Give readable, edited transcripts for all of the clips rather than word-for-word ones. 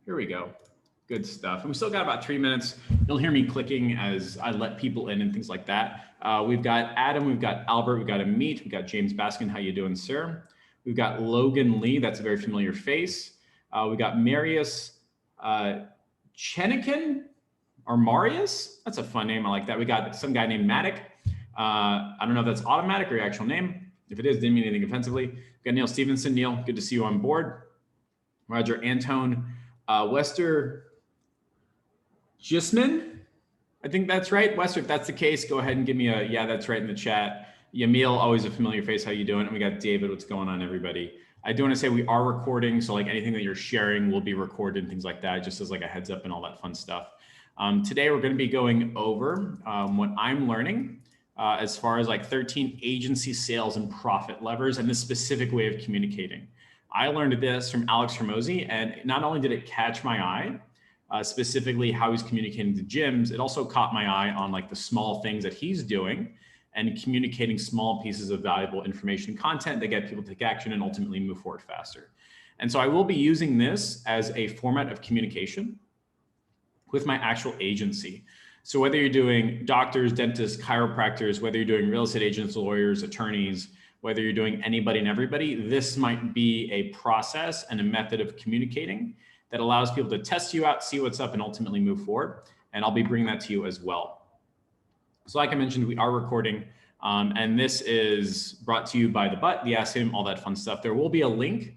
Here we go. Good stuff. And we still got about 3 minutes. You'll hear me clicking as I let people in and things like that. We've got Adam, we've got Albert, we've got Amit, we've got James Baskin. How you doing, sir? We've got Logan Lee. That's a very familiar face. We've got Marius Chenikin or Marius. That's a fun name. I like that. We got some guy named Matic. I don't know if that's automatic or your actual name. If it is, didn't mean anything offensively. We've got Neil Stevenson. Neil, good to see you on board. Roger Antone. Wester Gisman, I think that's right. Wester, if that's the case, go ahead and give me a, yeah, that's right in the chat. Yamil, always a familiar face. How you doing? And we got David. What's going on, everybody? I do want to say we are recording. So like anything that you're sharing will be recorded and things like that, just as like a heads up and all that fun stuff. Today, we're going to be going over what I'm learning as far as like 13 agency sales and profit levers and this specific way of communicating. I learned this from Alex Hormozi, and not only did it catch my eye, specifically how he's communicating to gyms, it also caught my eye on like the small things that he's doing and communicating small pieces of valuable information and content that get people to take action and ultimately move forward faster. And so I will be using this as a format of communication with my actual agency. So whether you're doing doctors, dentists, chiropractors, whether you're doing real estate agents, lawyers, attorneys, whether you're doing anybody and everybody, this might be a process and a method of communicating that allows people to test you out, see what's up, and ultimately move forward. And I'll be bringing that to you as well. So like I mentioned, we are recording, and this is brought to you by The Butt, the Ask Him, all that fun stuff. There will be a link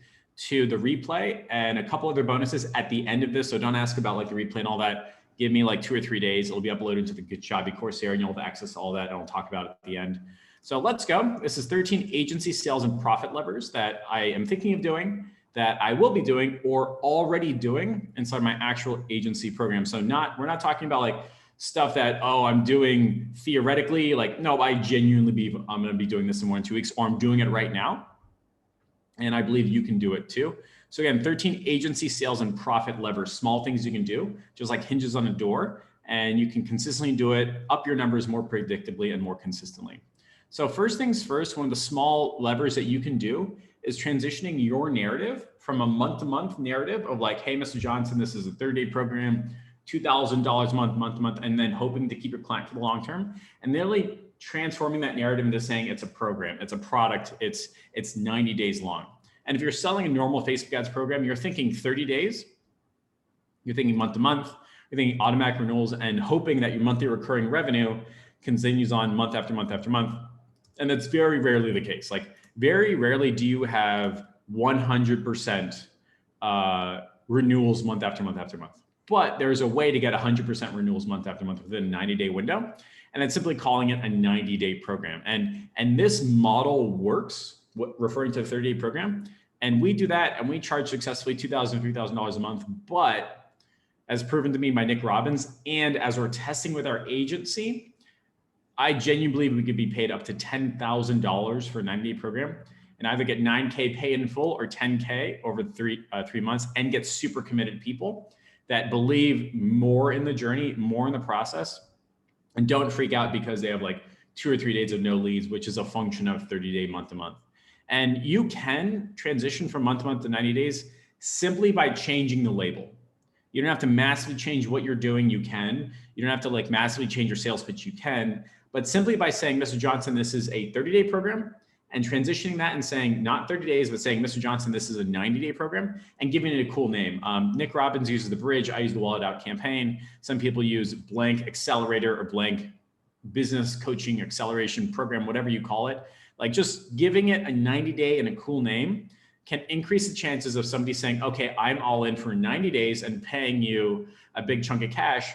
to the replay and a couple other bonuses at the end of this. So don't ask about like the replay and all that. Give me like 2 or 3 days. It'll be uploaded to the Kajabi course here, and you'll have access to all that, and I'll talk about it at the end. So let's go. This is 13 agency sales and profit levers that I am thinking of doing, that I will be doing or already doing inside my actual agency program. So we're not talking about like stuff that, oh, I'm doing theoretically, like, no, I genuinely believe I'm going to be doing this in 1 or 2 weeks, or I'm doing it right now. And I believe you can do it too. So again, 13 agency sales and profit levers, small things you can do, just like hinges on a door, and you can consistently do it, up your numbers more predictably and more consistently. So first things first, one of the small levers that you can do is transitioning your narrative from a month-to-month narrative of like, hey, Mr. Johnson, this is a 30-day program, $2,000 a month-to-month, and then hoping to keep your client for the long term, and then really transforming that narrative into saying it's a program, it's a product, it's 90 days long. And if you're selling a normal Facebook ads program, you're thinking 30 days, you're thinking month-to-month, you're thinking automatic renewals, and hoping that your monthly recurring revenue continues on month after month after month. And that's very rarely the case. Like very rarely do you have 100% renewals month after month after month. But there's a way to get 100% renewals month after month within a 90-day window. And it's simply calling it a 90-day program. And this model works, referring to a 30-day program. And we do that and we charge successfully $2,000, $3,000 a month. But as proven to me by Nick Robbins, and as we're testing with our agency, I genuinely believe we could be paid up to $10,000 for a 90-day program and either get 9K pay in full or 10K over 3 months and get super committed people that believe more in the journey, more in the process, and don't freak out because they have like 2 or 3 days of no leads, which is a function of 30-day month to month. And you can transition from month to month to 90 days simply by changing the label. You don't have to massively change what you're doing. You can. You don't have to like massively change your sales pitch. You can. But simply by saying, Mr. Johnson, this is a 30-day program, and transitioning that and saying not 30 days, but saying, Mr. Johnson, this is a 90-day program, and giving it a cool name. Nick Robbins uses the bridge. I use the Wallet Out campaign. Some people use blank accelerator or blank business coaching acceleration program, whatever you call it. Like just giving it a 90-day and a cool name can increase the chances of somebody saying, okay, I'm all in for 90 days and paying you a big chunk of cash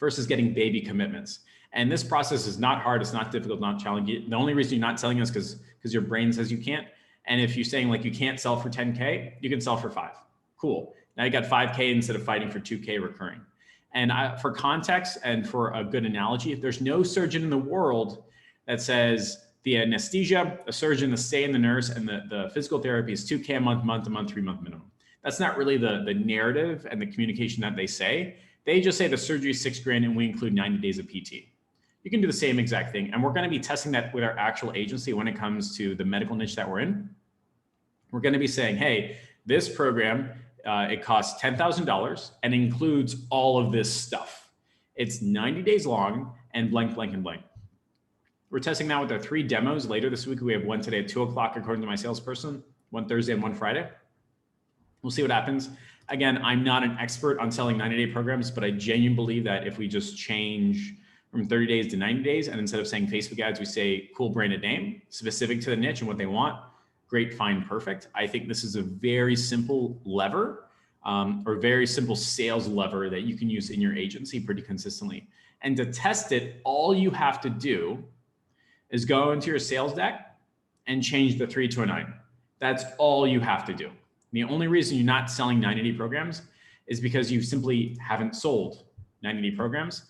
versus getting baby commitments. And this process is not hard. It's not difficult, not challenging. The only reason you're not selling is because your brain says you can't. And if you're saying like you can't sell for 10K, you can sell for 5. Cool. Now you got 5K instead of fighting for 2K recurring. And for context and for a good analogy, there's no surgeon in the world that says the anesthesia, the surgeon, the stay, and the nurse, and the physical therapy is 2K a month to month, 3 month minimum. That's not really the narrative and the communication that they say. They just say the surgery is $6,000 and we include 90 days of PT. You can do the same exact thing. And we're going to be testing that with our actual agency when it comes to the medical niche that we're in. We're going to be saying, hey, this program It costs $10,000 and includes all of this stuff. It's 90 days long and blank, blank, and blank. We're testing now with our 3 demos later this week. We have one today at 2 o'clock, according to my salesperson, one Thursday and one Friday. We'll see what happens. Again, I'm not an expert on selling 90-day programs, but I genuinely believe that if we just change from 30 days to 90 days, and instead of saying Facebook ads, we say cool branded name, specific to the niche and what they want, great, fine, perfect. I think this is a very simple lever or very simple sales lever that you can use in your agency pretty consistently. And to test it, all you have to do is go into your sales deck and change the 3 to a 9. That's all you have to do. The only reason you're not selling 90-day programs is because you simply haven't sold 90-day programs.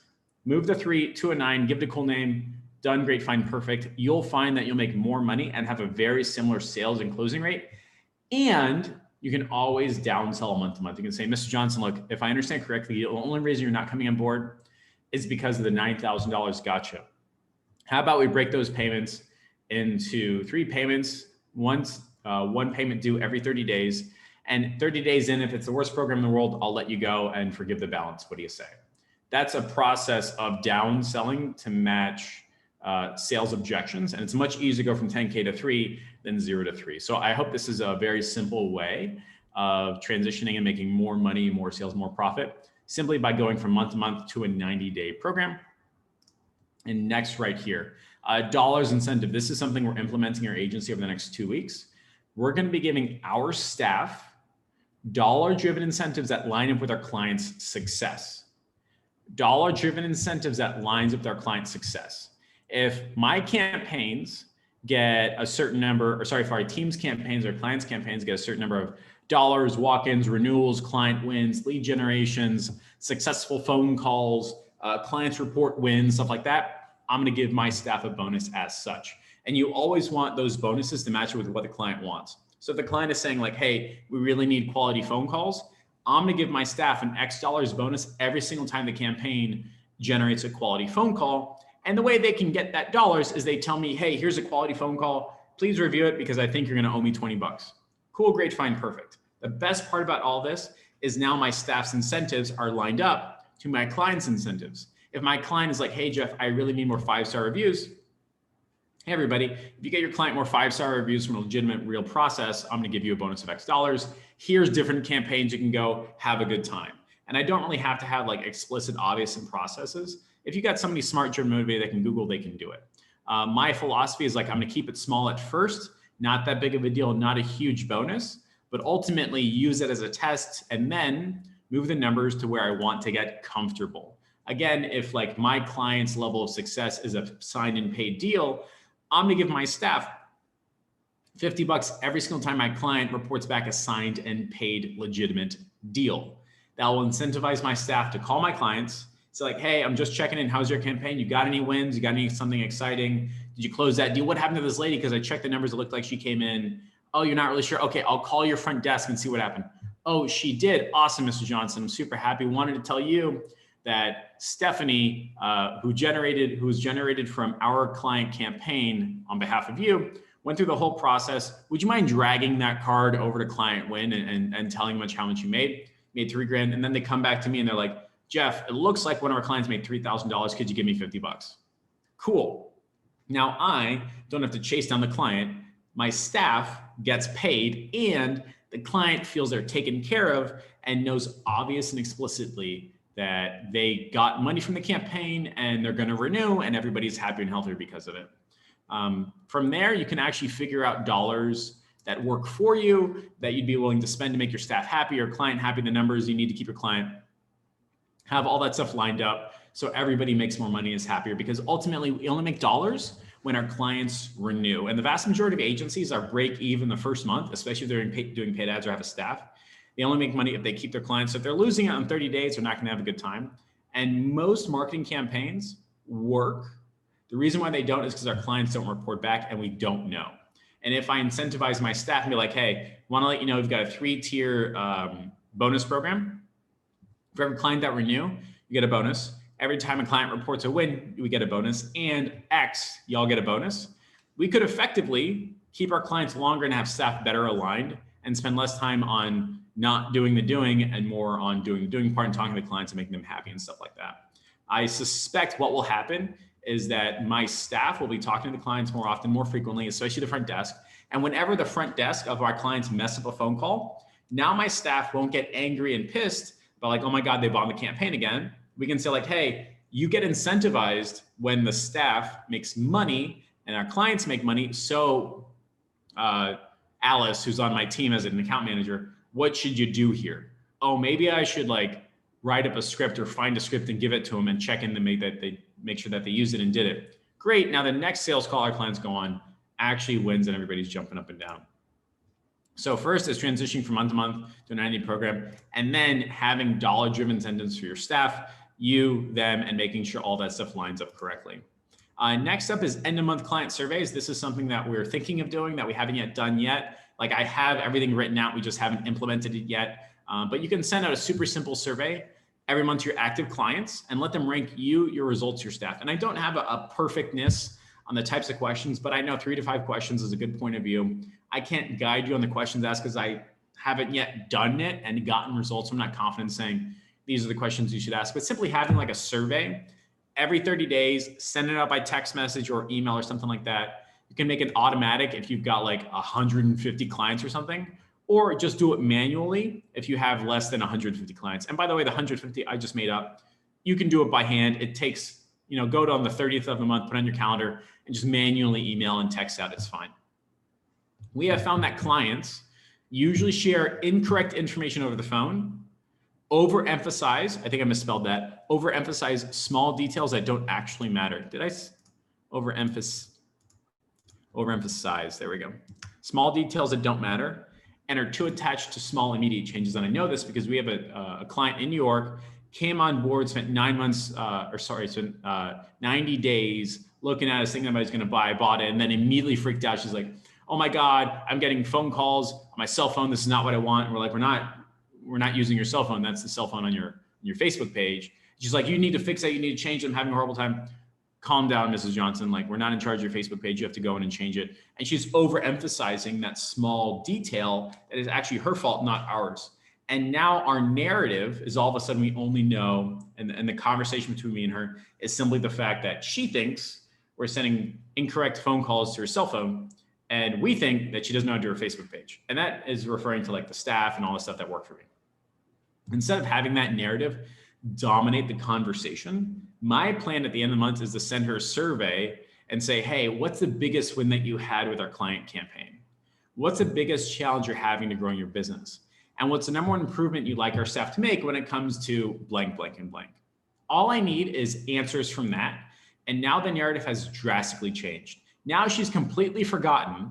Move the 3 to a 9, give it a cool name, done, great, fine, perfect. You'll find that you'll make more money and have a very similar sales and closing rate. And you can always downsell month to month. You can say, Mr. Johnson, look, if I understand correctly, the only reason you're not coming on board is because of the $9,000 gotcha. How about we break those payments into 3 payments, one payment due every 30 days, and 30 days in, if it's the worst program in the world, I'll let you go and forgive the balance. What do you say? That's a process of downselling to match sales objections. And it's much easier to go from 10K to 3 than 0 to 3. So I hope this is a very simple way of transitioning and making more money, more sales, more profit, simply by going from month to month to a 90-day program. And next right here, dollars incentive. This is something we're implementing in our agency over the next 2 weeks. We're going to be giving our staff dollar-driven incentives that line up with our clients' success. Dollar-driven incentives that lines up with our client's success. If my campaigns get a certain number, or sorry, if our team's campaigns or clients' campaigns get a certain number of dollars, walk-ins, renewals, client wins, lead generations, successful phone calls, clients report wins, stuff like that, I'm going to give my staff a bonus as such. And you always want those bonuses to match with what the client wants. So if the client is saying like, hey, we really need quality phone calls, I'm going to give my staff an X dollars bonus every single time the campaign generates a quality phone call. And the way they can get that dollars is they tell me, hey, here's a quality phone call. Please review it because I think you're going to owe me 20 bucks. Cool, great, fine, perfect. The best part about all this is now my staff's incentives are lined up to my client's incentives. If my client is like, hey, Jeff, I really need more 5-star reviews. Hey, everybody, if you get your client more 5-star reviews from a legitimate, real process, I'm going to give you a bonus of X dollars. Here's different campaigns you can go have a good time. And I don't really have to have like explicit, obvious processes. If you got somebody smart, driven, motivated, they can Google, they can do it. My philosophy is like, I'm going to keep it small at first, not that big of a deal, not a huge bonus, but ultimately use it as a test and then move the numbers to where I want to get comfortable. Again, if like my client's level of success is a signed and paid deal, I'm gonna give my staff 50 bucks every single time my client reports back a signed and paid legitimate deal. That will incentivize my staff to call my clients. It's like, hey, I'm just checking in. How's your campaign? You got any wins? You got any something exciting? Did you close that deal? What happened to this lady? Because I checked the numbers. It looked like she came in. Oh, you're not really sure? Okay, I'll call your front desk and see what happened. Oh, she did. Awesome, Mr. Johnson. I'm super happy. Wanted to tell you that Stephanie, who was generated from our client campaign on behalf of you, went through the whole process. Would you mind dragging that card over to Client Win and telling them how much you made? Made $3,000. And then they come back to me and they're like, Jeff, it looks like one of our clients made $3,000. Could you give me 50 bucks? Cool. Now I don't have to chase down the client. My staff gets paid and the client feels they're taken care of and knows obvious and explicitly that they got money from the campaign and they're going to renew and everybody's happy and healthier because of it. From there, you can actually figure out dollars that work for you that you'd be willing to spend to make your staff happy or client happy, the numbers you need to keep your client, have all that stuff lined up so everybody makes more money and is happier, because ultimately we only make dollars when our clients renew. And the vast majority of agencies are break even the first month, especially if they're doing paid ads or have a staff. They only make money if they keep their clients. So if they're losing out on 30 days, they're not going to have a good time. And most marketing campaigns work. The reason why they don't is because our clients don't report back and we don't know. And if I incentivize my staff and be like, hey, want to let you know we've got a 3-tier bonus program. For every client that renew, you get a bonus. Every time a client reports a win, we get a bonus, and X, y'all get a bonus. We could effectively keep our clients longer and have staff better aligned and spend less time on not doing the doing and more on doing the doing part and talking to the clients and making them happy and stuff like that. I suspect what will happen is that my staff will be talking to the clients more often, more frequently, especially the front desk. And whenever the front desk of our clients mess up a phone call, now my staff won't get angry and pissed about like, oh my God, they bought the campaign again. We can say like, hey, you get incentivized when the staff makes money and our clients make money. So Alice, who's on my team as an account manager, what should you do here? Oh, maybe I should like write up a script or find a script and give it to them and check in to make sure that they use it and did it. Great. Now the next sales call our clients go on actually wins and everybody's jumping up and down. So first is transitioning from month to month to a 90-day program, and then having dollar-driven incentives for your staff, you, them, and making sure all that stuff lines up correctly. Next up is end-of-month client surveys. This is something that we're thinking of doing that we haven't yet done yet. Like I have everything written out, we just haven't implemented it yet. But you can send out a super simple survey every month to your active clients and let them rank you, your results, your staff. And I don't have a perfectness on the types of questions, but I know 3 to 5 questions is a good point of view. I can't guide you on the questions asked because I haven't yet done it and gotten results. I'm not confident saying these are the questions you should ask, but simply having like a survey every 30 days, send it out by text message or email or something like that. You can make it automatic if you've got like 150 clients or something, or just do it manually if you have less than 150 clients. And by the way, the 150 I just made up, you can do it by hand. It takes, go to on the 30th of the month, put on your calendar and just manually email and text out. It's fine. We have found that clients usually share incorrect information over the phone, overemphasize, I think I misspelled that, overemphasize small details that don't actually matter. Did I overemphasize? There we go. Small details that don't matter and are too attached to small immediate changes. And I know this because we have a client in New York, came on board, spent 90 days looking at us, thinking about he's going to buy, bought it, and then immediately freaked out. She's like, oh my God, I'm getting phone calls on my cell phone. This is not what I want. And we're like, we're not using your cell phone. That's the cell phone on your Facebook page. She's like, you need to fix that. You need to change it. I'm having a horrible time. Calm down, Mrs. Johnson. Like, we're not in charge of your Facebook page. You have to go in and change it. And she's overemphasizing that small detail that is actually her fault, not ours. And now our narrative is all of a sudden we only know, and the conversation between me and her is simply the fact that she thinks we're sending incorrect phone calls to her cell phone. And we think that she doesn't know how to do her Facebook page. And that is referring to like the staff and all the stuff that worked for me. Instead of having that narrative dominate the conversation, my plan at the end of the month is to send her a survey and say, hey, what's the biggest win that you had with our client campaign? What's the biggest challenge you're having to growing your business? And what's the number one improvement you'd like our staff to make when it comes to blank, blank, and blank? All I need is answers from that. And now the narrative has drastically changed. Now she's completely forgotten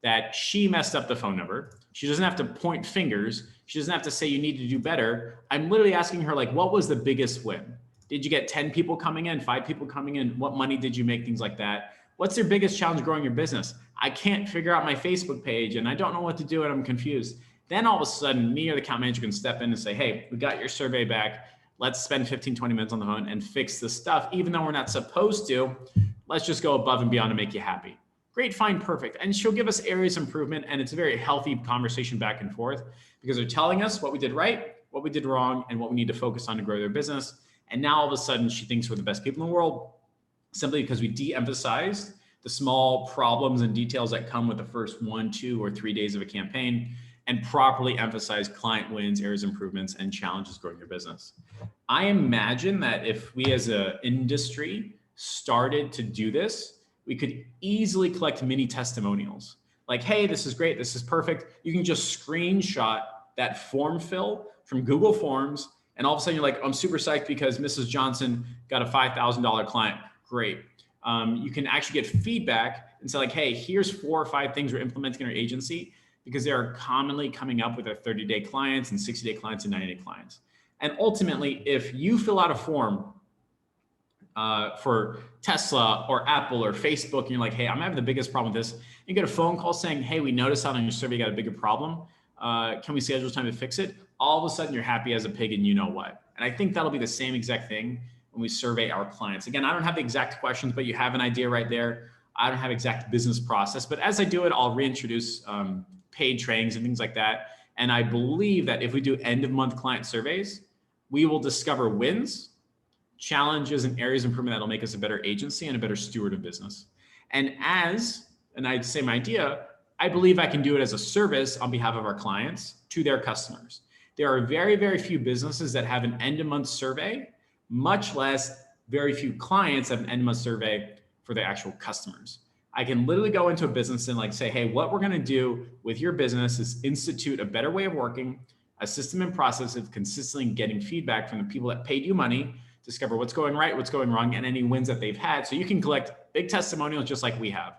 that she messed up the phone number. She doesn't have to point fingers. She doesn't have to say you need to do better. I'm literally asking her like, what was the biggest win? Did you get 10 people coming in, 5 people coming in? What money did you make? Things like that. What's your biggest challenge growing your business? I can't figure out my Facebook page and I don't know what to do and I'm confused. Then all of a sudden me or the account manager can step in and say, hey, we got your survey back. Let's spend 15, 20 minutes on the phone and fix this stuff. Even though we're not supposed to, let's just go above and beyond to make you happy. Great, fine, perfect. And she'll give us areas of improvement. And it's a very healthy conversation back and forth because they're telling us what we did right, what we did wrong, and what we need to focus on to grow their business. And now all of a sudden she thinks we're the best people in the world simply because we de-emphasized the small problems and details that come with the first 1, 2, or 3 days of a campaign and properly emphasize client wins, areas of improvements, and challenges growing your business. I imagine that if we as an industry started to do this, we could easily collect mini testimonials. Like, hey, this is great, this is perfect. You can just screenshot that form fill from Google Forms, and all of a sudden you're like, I'm super psyched because Mrs. Johnson got a $5,000 client. Great. You can actually get feedback and say like, hey, here's 4 or 5 things we're implementing in our agency because they are commonly coming up with our 30-day clients and 60-day clients and 90-day clients. And ultimately, if you fill out a form for Tesla or Apple or Facebook, and you're like, hey, I'm having the biggest problem with this, you get a phone call saying, hey, we noticed out on your survey you got a bigger problem. Can we schedule time to fix it? All of a sudden, you're happy as a pig and you know what. And I think that'll be the same exact thing when we survey our clients. Again, I don't have the exact questions, but you have an idea right there. I don't have exact business process, but as I do it, I'll reintroduce paid trainings and things like that. And I believe that if we do end of month client surveys, we will discover wins, challenges, and areas of improvement that'll make us a better agency and a better steward of business. And I'd say my idea, I believe I can do it as a service on behalf of our clients to their customers. There are very, very few businesses that have an end of month survey, much less very few clients have an end of month survey for their actual customers. I can literally go into a business and like say, hey, what we're going to do with your business is institute a better way of working, a system and process of consistently getting feedback from the people that paid you money, discover what's going right, what's going wrong, and any wins that they've had. So you can collect big testimonials just like we have.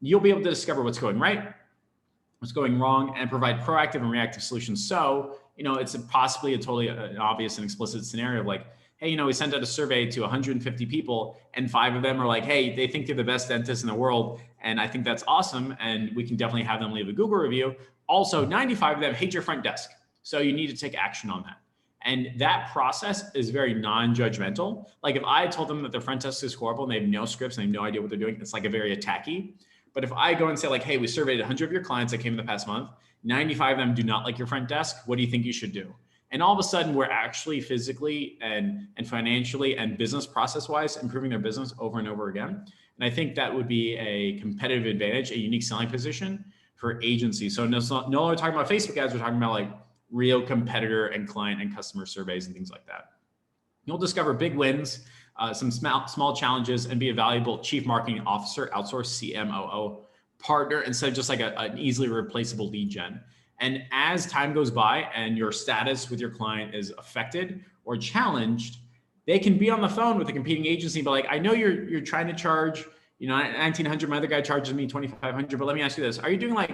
You'll be able to discover what's going right, what's going wrong, and provide proactive and reactive solutions. So, it's possibly a totally obvious and explicit scenario of like, hey, we sent out a survey to 150 people and 5 of them are like, hey, they think they're the best dentist in the world. And I think that's awesome. And we can definitely have them leave a Google review. Also, 95 of them hate your front desk. So you need to take action on that. And that process is very non-judgmental. Like if I told them that their front desk is horrible and they have no scripts and they have no idea what they're doing, it's like a very attacky. But if I go and say like, hey, we surveyed 100 of your clients that came in the past month, 95 of them do not like your front desk. What do you think you should do? And all of a sudden we're actually physically and financially and business process wise improving their business over and over again. And I think that would be a competitive advantage, a unique selling position for agencies. So no longer talking about Facebook ads, we're talking about like real competitor and client and customer surveys and things like that. You'll discover big wins, some small challenges, and be a valuable chief marketing officer, outsource CMOO partner instead of just like an easily replaceable lead gen. And as time goes by and your status with your client is affected or challenged, they can be on the phone with a competing agency, but like, I know you're trying to charge, $1,900, my other guy charges me $2,500, but let me ask you this. Are you doing like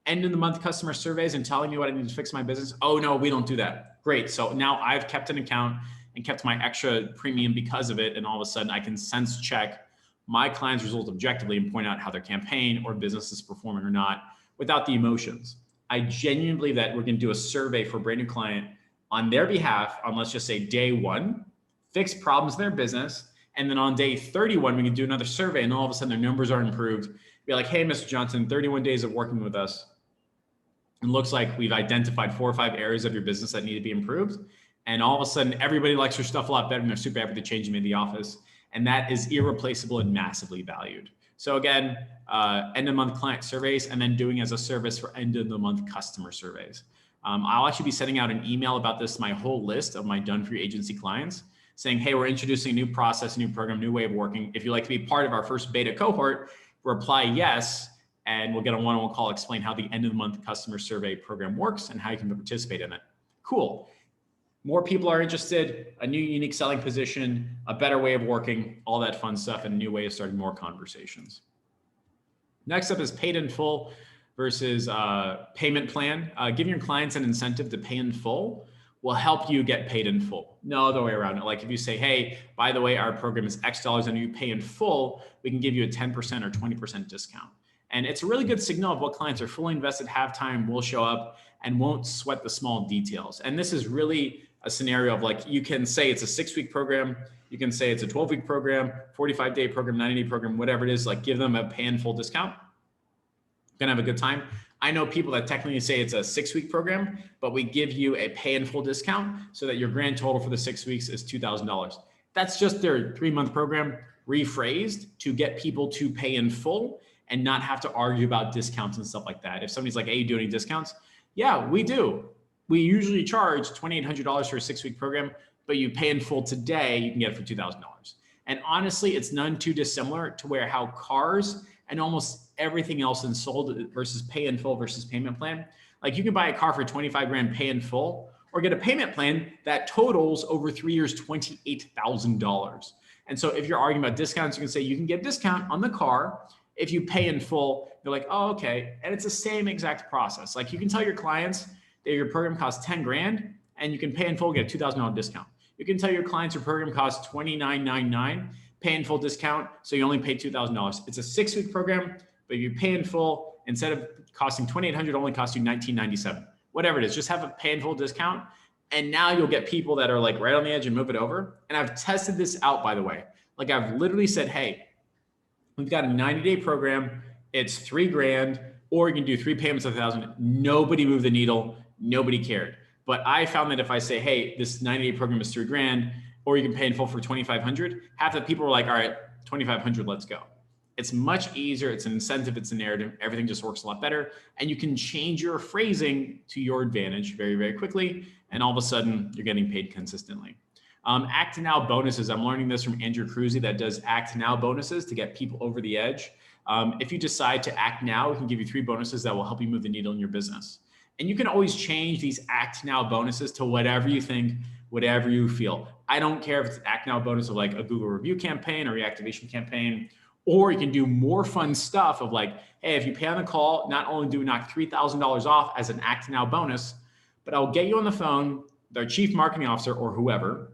end of the month customer surveys and telling me what I need to fix my business? Oh no, we don't do that. Great. So now I've kept an account and kept my extra premium because of it. And all of a sudden I can sense check my client's results objectively and point out how their campaign or business is performing or not without the emotions. I genuinely believe that we're going to do a survey for a brand new client on their behalf on, let's just say, day 1, fix problems in their business. And then on day 31, we can do another survey and all of a sudden their numbers are improved. Be like, hey, Mr. Johnson, 31 days of working with us. It looks like we've identified 4 or 5 areas of your business that need to be improved. And all of a sudden, everybody likes your stuff a lot better and they're super happy to change them in the office. And that is irreplaceable and massively valued. So again, end of month client surveys and then doing as a service for end of the month customer surveys. I'll actually be sending out an email about this, my whole list of my done for you agency clients saying, hey, we're introducing a new process, a new program, new way of working. If you'd like to be part of our first beta cohort, reply yes, and we'll get a one-on-one call, explain how the end of the month customer survey program works and how you can participate in it. Cool. More people are interested, a new unique selling position, a better way of working, all that fun stuff, and a new way of starting more conversations. Next up is paid in full versus payment plan. Giving your clients an incentive to pay in full will help you get paid in full. No other way around it. Like if you say, hey, by the way, our program is X dollars and you pay in full, we can give you a 10% or 20% discount. And it's a really good signal of what clients are fully invested, have time, will show up, and won't sweat the small details. And this is really a scenario of like, you can say it's a 6-week program, you can say it's a 12-week program, 45-day program, 90-day program, whatever it is, like give them a pay in full discount. Gonna have a good time. I know people that technically say it's a 6-week program, but we give you a pay in full discount so that your grand total for the 6 weeks is $2,000. That's just their 3-month program rephrased to get people to pay in full and not have to argue about discounts and stuff like that. If somebody's like, hey, you do any discounts? Yeah, we do. We usually charge $2,800 for a 6-week program, but you pay in full today, you can get it for $2,000. And honestly, it's none too dissimilar to where how cars and almost everything else is sold versus pay in full versus payment plan. Like you can buy a car for 25 grand pay in full or get a payment plan that totals over 3 years, $28,000. And so if you're arguing about discounts, you can say you can get a discount on the car if you pay in full. They're like, oh, okay. And it's the same exact process. Like you can tell your clients that your program costs 10 grand and you can pay in full, get a $2,000 discount. You can tell your clients your program costs $29.99, pay in full discount, so you only pay $2,000. It's a 6-week program, but if you pay in full, instead of costing $2,800, it only costs you $19.97. Whatever it is, just have a pay in full discount. And now you'll get people that are like right on the edge and move it over. And I've tested this out, by the way. Like I've literally said, hey, we've got a 90-day program. It's $3 grand, or you can do 3 payments of $1,000. Nobody moved the needle. nobody cared. But I found that if I say, hey, this 90-day program is $3,000, or you can pay in full for $2,500, half the people are like, all right, $2,500, let's go. It's much easier. It's an incentive. It's a narrative. Everything just works a lot better. And you can change your phrasing to your advantage very, very quickly. And all of a sudden, you're getting paid consistently. Act Now bonuses. I'm learning this from Andrew Cruzy that does Act Now bonuses to get people over the edge. If you decide to act now, we can give you 3 bonuses that will help you move the needle in your business. And you can always change these Act Now bonuses to whatever you think, whatever you feel. I don't care if it's an Act Now bonus of like a Google review campaign or reactivation campaign, or you can do more fun stuff of like, hey, if you pay on the call, not only do we knock $3,000 off as an Act Now bonus, but I'll get you on the phone with our chief marketing officer or whoever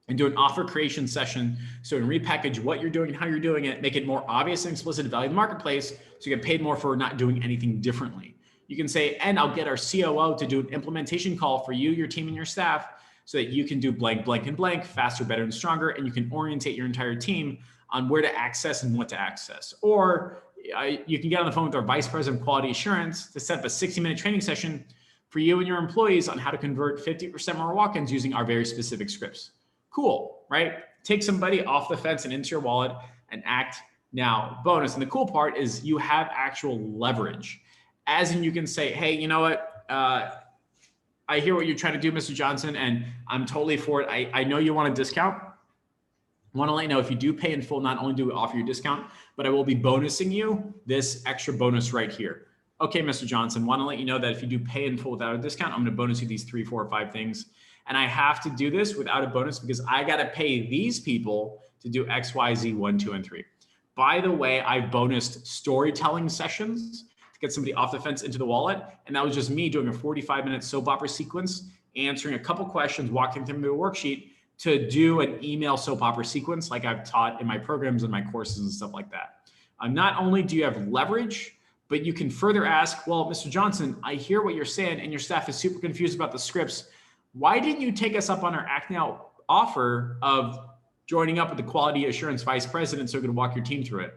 and do an offer creation session. So and repackage what you're doing and how you're doing it, make it more obvious and explicit to value the marketplace so you get paid more for not doing anything differently. You can say, and I'll get our COO to do an implementation call for you, your team, and your staff so that you can do blank, blank, and blank faster, better, and stronger. And you can orientate your entire team on where to access and what to access. Or you can get on the phone with our vice president of quality assurance to set up a 60-minute training session for you and your employees on how to convert 50% more walk-ins using our very specific scripts. Cool, right? Take somebody off the fence and into your wallet and Act Now bonus. And the cool part is you have actual leverage. As in you can say, hey, you know what? I hear what you're trying to do, Mr. Johnson, and I'm totally for it. I know you want a discount. I want to let you know if you do pay in full, not only do we offer you a discount, but I will be bonusing you this extra bonus right here. Okay, Mr. Johnson, want to let you know that if you do pay in full without a discount, I'm going to bonus you these 3, 4, or 5 things. And I have to do this without a bonus because I got to pay these people to do X, Y, Z, 1, 2, and 3. By the way, I bonused storytelling sessions to get somebody off the fence into the wallet. And that was just me doing a 45-minute soap opera sequence, answering a couple questions, walking them through a worksheet to do an email soap opera sequence like I've taught in my programs and my courses and stuff like that. Not only do you have leverage, but you can further ask, well, Mr. Johnson, I hear what you're saying and your staff is super confused about the scripts. Why didn't you take us up on our Act Now offer of joining up with the quality assurance vice president so we could walk your team through it?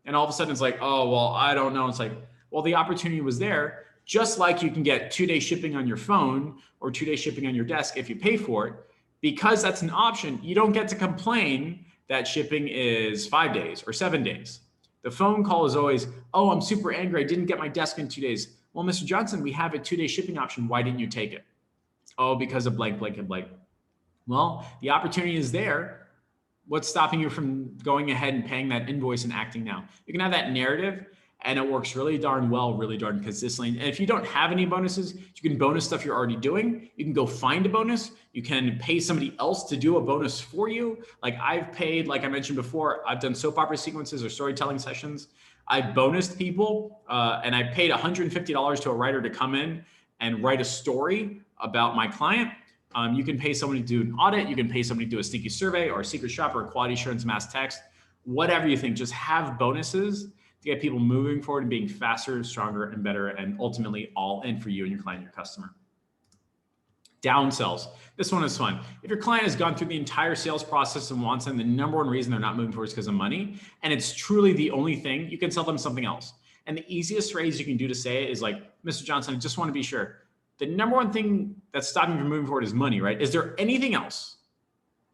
And all of a sudden it's like, oh, well, I don't know. It's like, well, the opportunity was there. Just like you can get 2-day shipping on your phone or 2-day shipping on your desk if you pay for it. Because that's an option, you don't get to complain that shipping is 5 days or 7 days. The phone call is always, oh, I'm super angry. I didn't get my desk in 2 days. Well, Mr. Johnson, we have a 2-day shipping option. Why didn't you take it? Oh, because of blank, blank, and blank. Well, the opportunity is there. What's stopping you from going ahead and paying that invoice and acting now? You can have that narrative and it works really darn well, really darn consistently. And if you don't have any bonuses, you can bonus stuff you're already doing. You can go find a bonus. You can pay somebody else to do a bonus for you. Like I've paid, like I mentioned before, I've done soap opera sequences or storytelling sessions. I bonused people and I paid $150 to a writer to come in and write a story about my client. You can pay somebody to do an audit. You can pay somebody to do a sneaky survey or a secret shop or a quality assurance mass text, whatever you think. Just have bonuses to get people moving forward and being faster, stronger, and better, and ultimately all in for you and your client and your customer. Downsells. This one is fun. If your client has gone through the entire sales process and wants them, the number one reason they're not moving forward is because of money, and it's truly the only thing, you can sell them something else. And the easiest phrase you can do to say it is like, Mr. Johnson, I just want to be sure. The number one thing that's stopping you from moving forward is money, right? Is there anything else?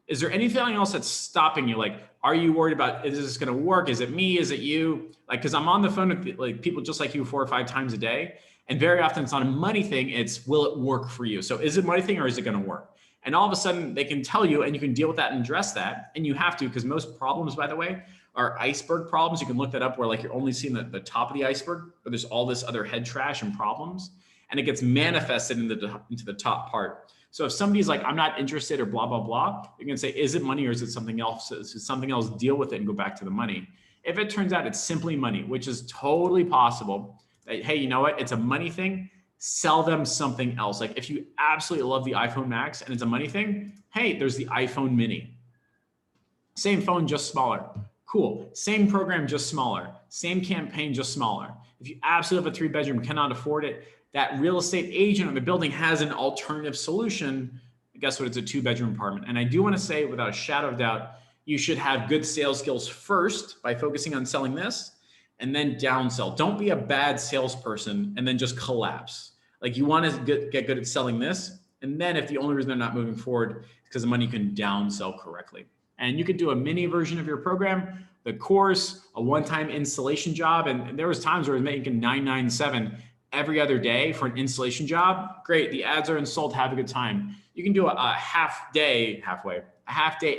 Is there anything else that's stopping you? Like, are you worried about, is this going to work? Is it me? Is it you? Like, cause I'm on the phone with like people just like you 4 or 5 times a day. And very often it's not a money thing. It's, will it work for you? So is it a money thing or is it going to work? And all of a sudden they can tell you and you can deal with that and address that. And you have to, because most problems, by the way, are iceberg problems. You can look that up where like you're only seeing the top of the iceberg, but there's all this other head trash and problems. And it gets into the top part. So if somebody's like, I'm not interested or blah, blah, blah, you can say, is it money or is it something else? Is it something else? Deal with it and go back to the money. If it turns out it's simply money, which is totally possible, that, hey, you know what? It's a money thing. Sell them something else. Like if you absolutely love the iPhone Max and it's a money thing, hey, there's the iPhone Mini. Same phone, just smaller. Cool. Same program, just smaller. Same campaign, just smaller. If you absolutely have a 3-bedroom, cannot afford it, that real estate agent or the building has an alternative solution. Guess what? It's a 2-bedroom apartment. And I do want to say without a shadow of doubt, you should have good sales skills first by focusing on selling this and then downsell. Don't be a bad salesperson and then just collapse. Like you want to get good at selling this. And then if the only reason they're not moving forward is because of money, you can downsell correctly. And you could do a mini version of your program, the course, a one-time installation job. And there was times where I was making $997 every other day for an installation job. Great. The ads are installed. Have a good time. You can do a half day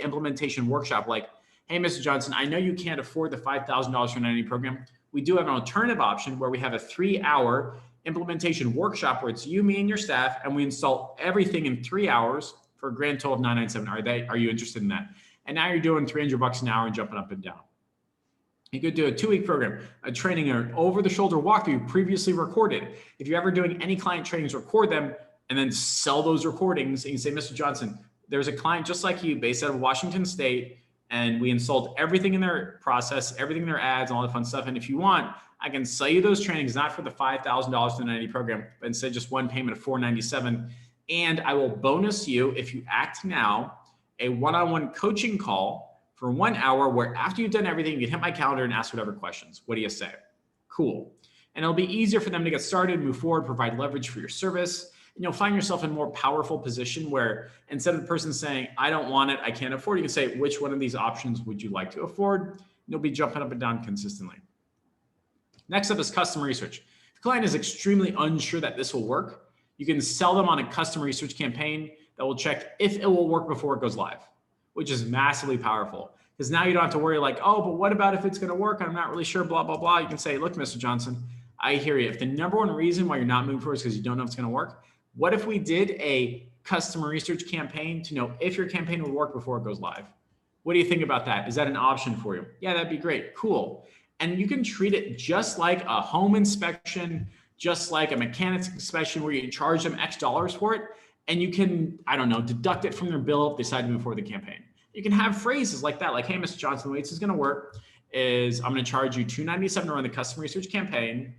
implementation workshop. Like, hey, Mr. Johnson, I know you can't afford the $5,000 for an identity program. We do have an alternative option where we have a 3-hour implementation workshop where it's you, me, and your staff, and we install everything in 3 hours for a grand total of $997. Are you interested in that? And now you're doing $300 an hour and jumping up and down. You could do a 2-week program, a training, or an over-the-shoulder walkthrough previously recorded. If you're ever doing any client trainings, record them and then sell those recordings. And you say, Mr. Johnson, there's a client just like you based out of Washington State, and we installed everything in their process, everything in their ads, and all that fun stuff. And if you want, I can sell you those trainings, not for the $5,000 to the 90 program, but instead just one payment of $497. And I will bonus you, if you act now, a one-on-one coaching call for 1 hour where after you've done everything, you can hit my calendar and ask whatever questions. What do you say? Cool. And it'll be easier for them to get started, move forward, provide leverage for your service. And you'll find yourself in a more powerful position where instead of the person saying, I don't want it, I can't afford it, you can say, which one of these options would you like to afford? And you'll be jumping up and down consistently. Next up is custom research. If the client is extremely unsure that this will work, you can sell them on a custom research campaign that will check if it will work before it goes live, which is massively powerful. Because now you don't have to worry like, oh, but what about if it's going to work? I'm not really sure, blah, blah, blah. You can say, look, Mr. Johnson, I hear you. If the number one reason why you're not moving forward is because you don't know if it's going to work, what if we did a customer research campaign to know if your campaign will work before it goes live? What do you think about that? Is that an option for you? Yeah, that'd be great. Cool. And you can treat it just like a home inspection, just like a mechanic's inspection where you charge them X dollars for it. And you can, I don't know, deduct it from their bill if they decide to move forward with the campaign. You can have phrases like that, like, hey, Mr. Johnson, the way this is going to work is I'm going to charge you $297 to run the customer research campaign.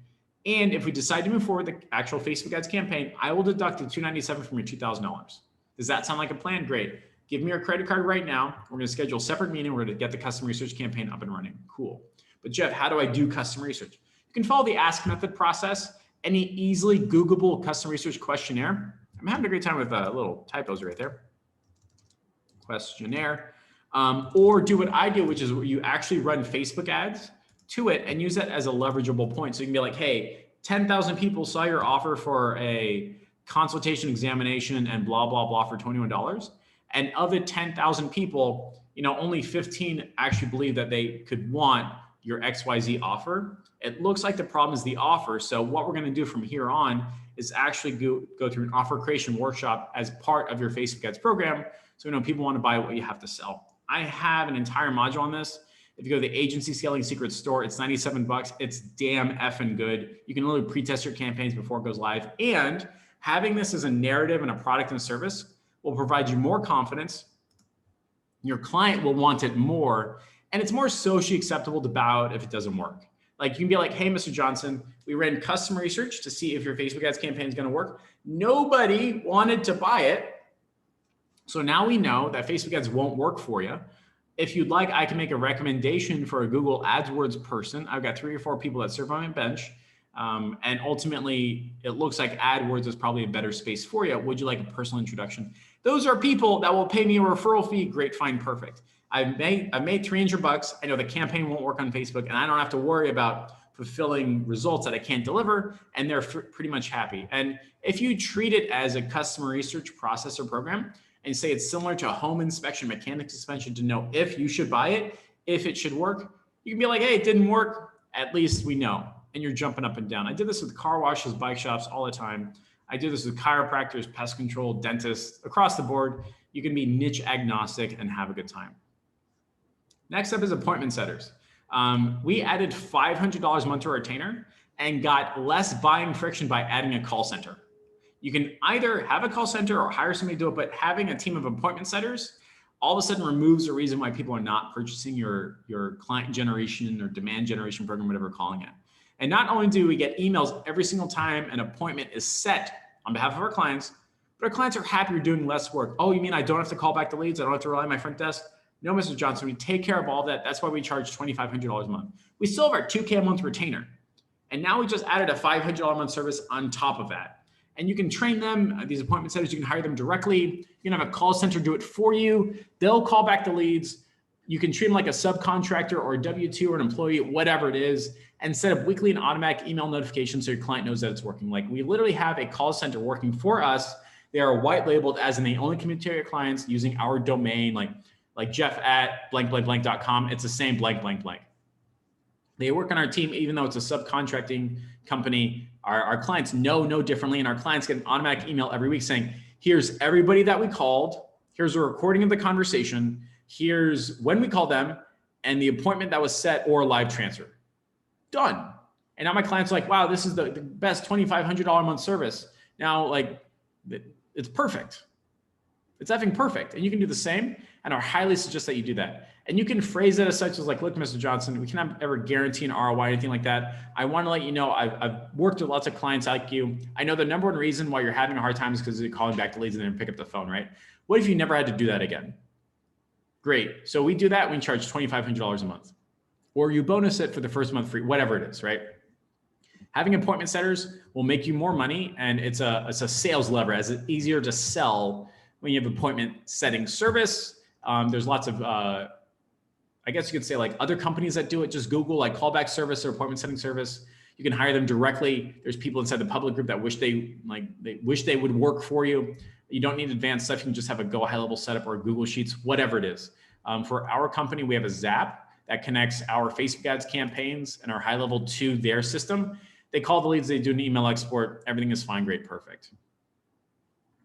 And if we decide to move forward with the actual Facebook ads campaign, I will deduct the $297 from your $2,000. Does that sound like a plan? Great. Give me your credit card right now. We're going to schedule a separate meeting. We're going to get the customer research campaign up and running. Cool. But Jeff, how do I do customer research? You can follow the ask method process, any easily Googleable customer research questionnaire. I'm having a great time with little typos right there. Questionnaire. Or do what I do, which is where you actually run Facebook ads to it and use that as a leverageable point. So you can be like, hey, 10,000 people saw your offer for a consultation examination and blah, blah, blah for $21. And of the 10,000 people, only 15 actually believe that they could want your XYZ offer. It looks like the problem is the offer. So what we're going to do from here on is actually go through an offer creation workshop as part of your Facebook ads program. So people want to buy what you have to sell. I have an entire module on this. If you go to the Agency Scaling Secrets store, it's $97. It's damn effing good. You can literally pre-test your campaigns before it goes live. And having this as a narrative and a product and service will provide you more confidence. Your client will want it more. And it's more socially acceptable to bow out if it doesn't work. Like you can be like, hey, Mr. Johnson, we ran customer research to see if your Facebook ads campaign is going to work. Nobody wanted to buy it. So now we know that Facebook ads won't work for you. If you'd like, I can make a recommendation for a Google AdWords person. I've got 3 or 4 people that serve on my bench. And ultimately, it looks like AdWords is probably a better space for you. Would you like a personal introduction? Those are people that will pay me a referral fee. Great, fine, perfect. I've made $300. I know the campaign won't work on Facebook, and I don't have to worry about fulfilling results that I can't deliver, and they're pretty much happy. And if you treat it as a customer research process or program, and say it's similar to a home inspection, mechanics inspection to know if you should buy it, if it should work, you can be like, hey, it didn't work. At least we know. And you're jumping up and down. I did this with car washes, bike shops all the time. I do this with chiropractors, pest control, dentists, across the board. You can be niche agnostic and have a good time. Next up is appointment setters. We added $500 a month to our retainer and got less buying friction by adding a call center. You can either have a call center or hire somebody to do it, but having a team of appointment setters all of a sudden removes the reason why people are not purchasing your client generation or demand generation program, whatever we're calling it. And not only do we get emails every single time an appointment is set on behalf of our clients, but our clients are happy we're doing less work. Oh, you mean I don't have to call back the leads? I don't have to rely on my front desk? No, Mr. Johnson, we take care of all that. That's why we charge $2,500 a month. We still have our $2K a month retainer. And now we just added a $500 a month service on top of that. And you can train them, these appointment setters, you can hire them directly. You can have a call center do it for you. They'll call back the leads. You can treat them like a subcontractor or a W-2 or an employee, whatever it is, and set up weekly and automatic email notifications so your client knows that it's working. Like we literally have a call center working for us. They are white labeled as in they only communicate with clients using our domain, like Jeff at blank.com. It's the same blank. They work on our team, even though it's a subcontracting company. Our clients know no differently, and our clients get an automatic email every week saying, here's everybody that we called. Here's a recording of the conversation. Here's when we called them and the appointment that was set or a live transfer. Done. And now my clients are like, wow, this is the best $2,500 a month service. Now, like, it's perfect. It's effing perfect. And you can do the same. And I highly suggest that you do that. And you can phrase it as such as like, look, Mr. Johnson, we cannot ever guarantee an ROI or anything like that. I want to let you know, I've worked with lots of clients like you. I know the number one reason why you're having a hard time is because you're calling back the leads and then pick up the phone, right? What if you never had to do that again? Great. So we do that. We charge $2,500 a month, or you bonus it for the first month free, whatever it is, right? Having appointment setters will make you more money, and it's a sales lever, as it's easier to sell when you have appointment setting service. There's lots of, I guess you could say like other companies that do it. Just Google like callback service or appointment setting service. You can hire them directly. There's people inside the public group that wish they would work for you. You don't need advanced stuff. You can just have a Go high level setup or Google Sheets, whatever it is. For our company, we have a Zap that connects our Facebook ads campaigns and our high level to their system. They call the leads, they do an email export. Everything is fine, great, perfect.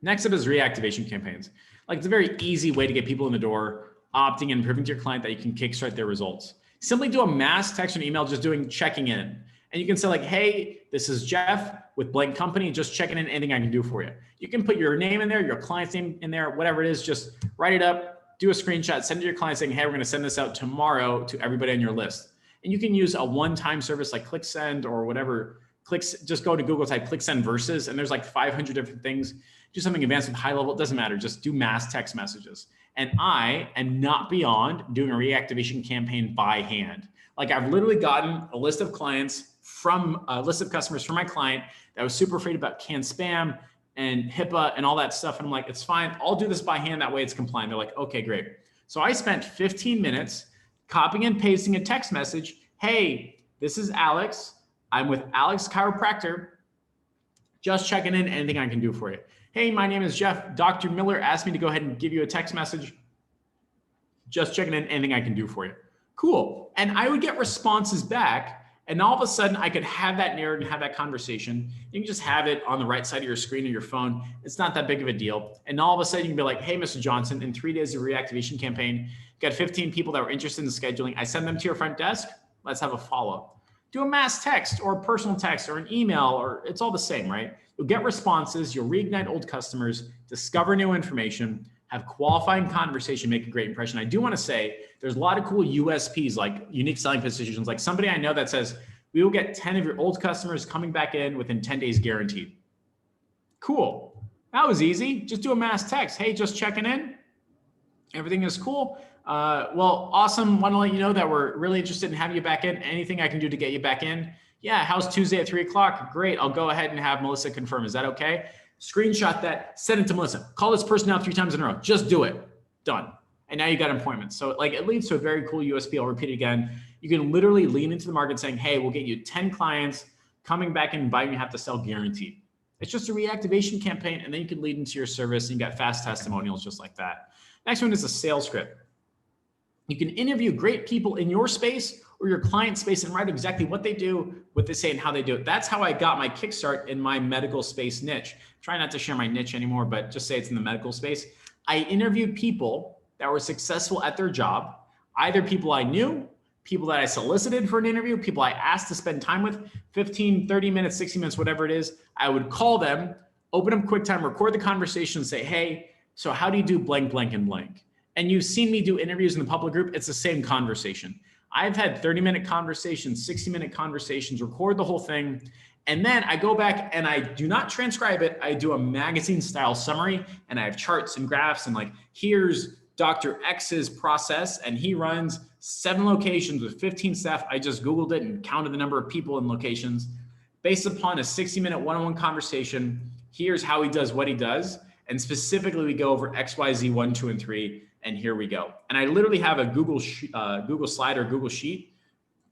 Next up is reactivation campaigns. Like, it's a very easy way to get people in the door, opting in, proving to your client that you can kickstart their results. Simply do a mass text and email, just checking in. And you can say like, hey, this is Jeff with blank company, just checking in, anything I can do for you. You can put your name in there, your client's name in there, whatever it is, just write it up, do a screenshot, send it to your client saying, hey, we're gonna send this out tomorrow to everybody on your list. And you can use a one-time service like ClickSend or whatever. Just go to Google, type ClickSend Versus, and there's like 500 different things. Do something advanced with high level, it doesn't matter, just do mass text messages. And I am not beyond doing a reactivation campaign by hand. Like, I've literally gotten a list of clients from a list of customers from my client that was super afraid about canned spam and HIPAA and all that stuff. And I'm like, it's fine, I'll do this by hand, that way it's compliant. They're like, okay, great. So I spent 15 minutes copying and pasting a text message. Hey, this is Alex. I'm with Alex Chiropractor. Just checking in, anything I can do for you. Hey, my name is Jeff. Dr. Miller asked me to go ahead and give you a text message. Just checking in, anything I can do for you. Cool. And I would get responses back, and all of a sudden I could have that narrative and have that conversation. You can just have it on the right side of your screen or your phone. It's not that big of a deal. And all of a sudden you can be like, hey, Mr. Johnson, in 3 days of reactivation campaign, got 15 people that were interested in scheduling. I send them to your front desk. Let's have a follow-up. Do a mass text or a personal text or an email, or it's all the same, right? You'll get responses, you'll reignite old customers, discover new information, have qualifying conversation, make a great impression. I do want to say there's a lot of cool USPs, like unique selling positions. Like somebody I know that says, we will get 10 of your old customers coming back in within 10 days guaranteed. Cool. That was easy. Just do a mass text. Hey, just checking in. Everything is cool. Well, awesome. Want to let you know that we're really interested in having you back in. Anything I can do to get you back in? Yeah, how's Tuesday at 3 o'clock? Great. I'll go ahead and have Melissa confirm. Is that okay? Screenshot that, send it to Melissa. Call this person out 3 times in a row. Just do it. Done. And now you got appointments. So like, it leads to a very cool USP. I'll repeat it again. You can literally lean into the market saying, hey, we'll get you 10 clients coming back and buying, you have to sell guaranteed. It's just a reactivation campaign, and then you can lead into your service and you got fast testimonials just like that. Next one is a sales script. You can interview great people in your space or your client space and write exactly what they do, what they say, and how they do it. That's how I got my kickstart in my medical space niche. Try not to share my niche anymore, but just say it's in the medical space. I interviewed people that were successful at their job, either people I knew, people that I solicited for an interview, people I asked to spend time with, 15, 30 minutes, 60 minutes, whatever it is. I would call them, open up QuickTime, record the conversation, and say, hey, so how do you do blank, blank, and blank? And you've seen me do interviews in the public group. It's the same conversation. I've had 30-minute conversations, 60-minute conversations, record the whole thing. And then I go back and I do not transcribe it. I do a magazine style summary, and I have charts and graphs, and like, here's Dr. X's process, and he runs 7 locations with 15 staff. I just Googled it and counted the number of people and locations based upon a 60-minute one-on-one conversation. Here's how he does what he does. And specifically, we go over X, Y, Z, 1, 2, and 3. And here we go. And I literally have a Google slide or Google Sheet,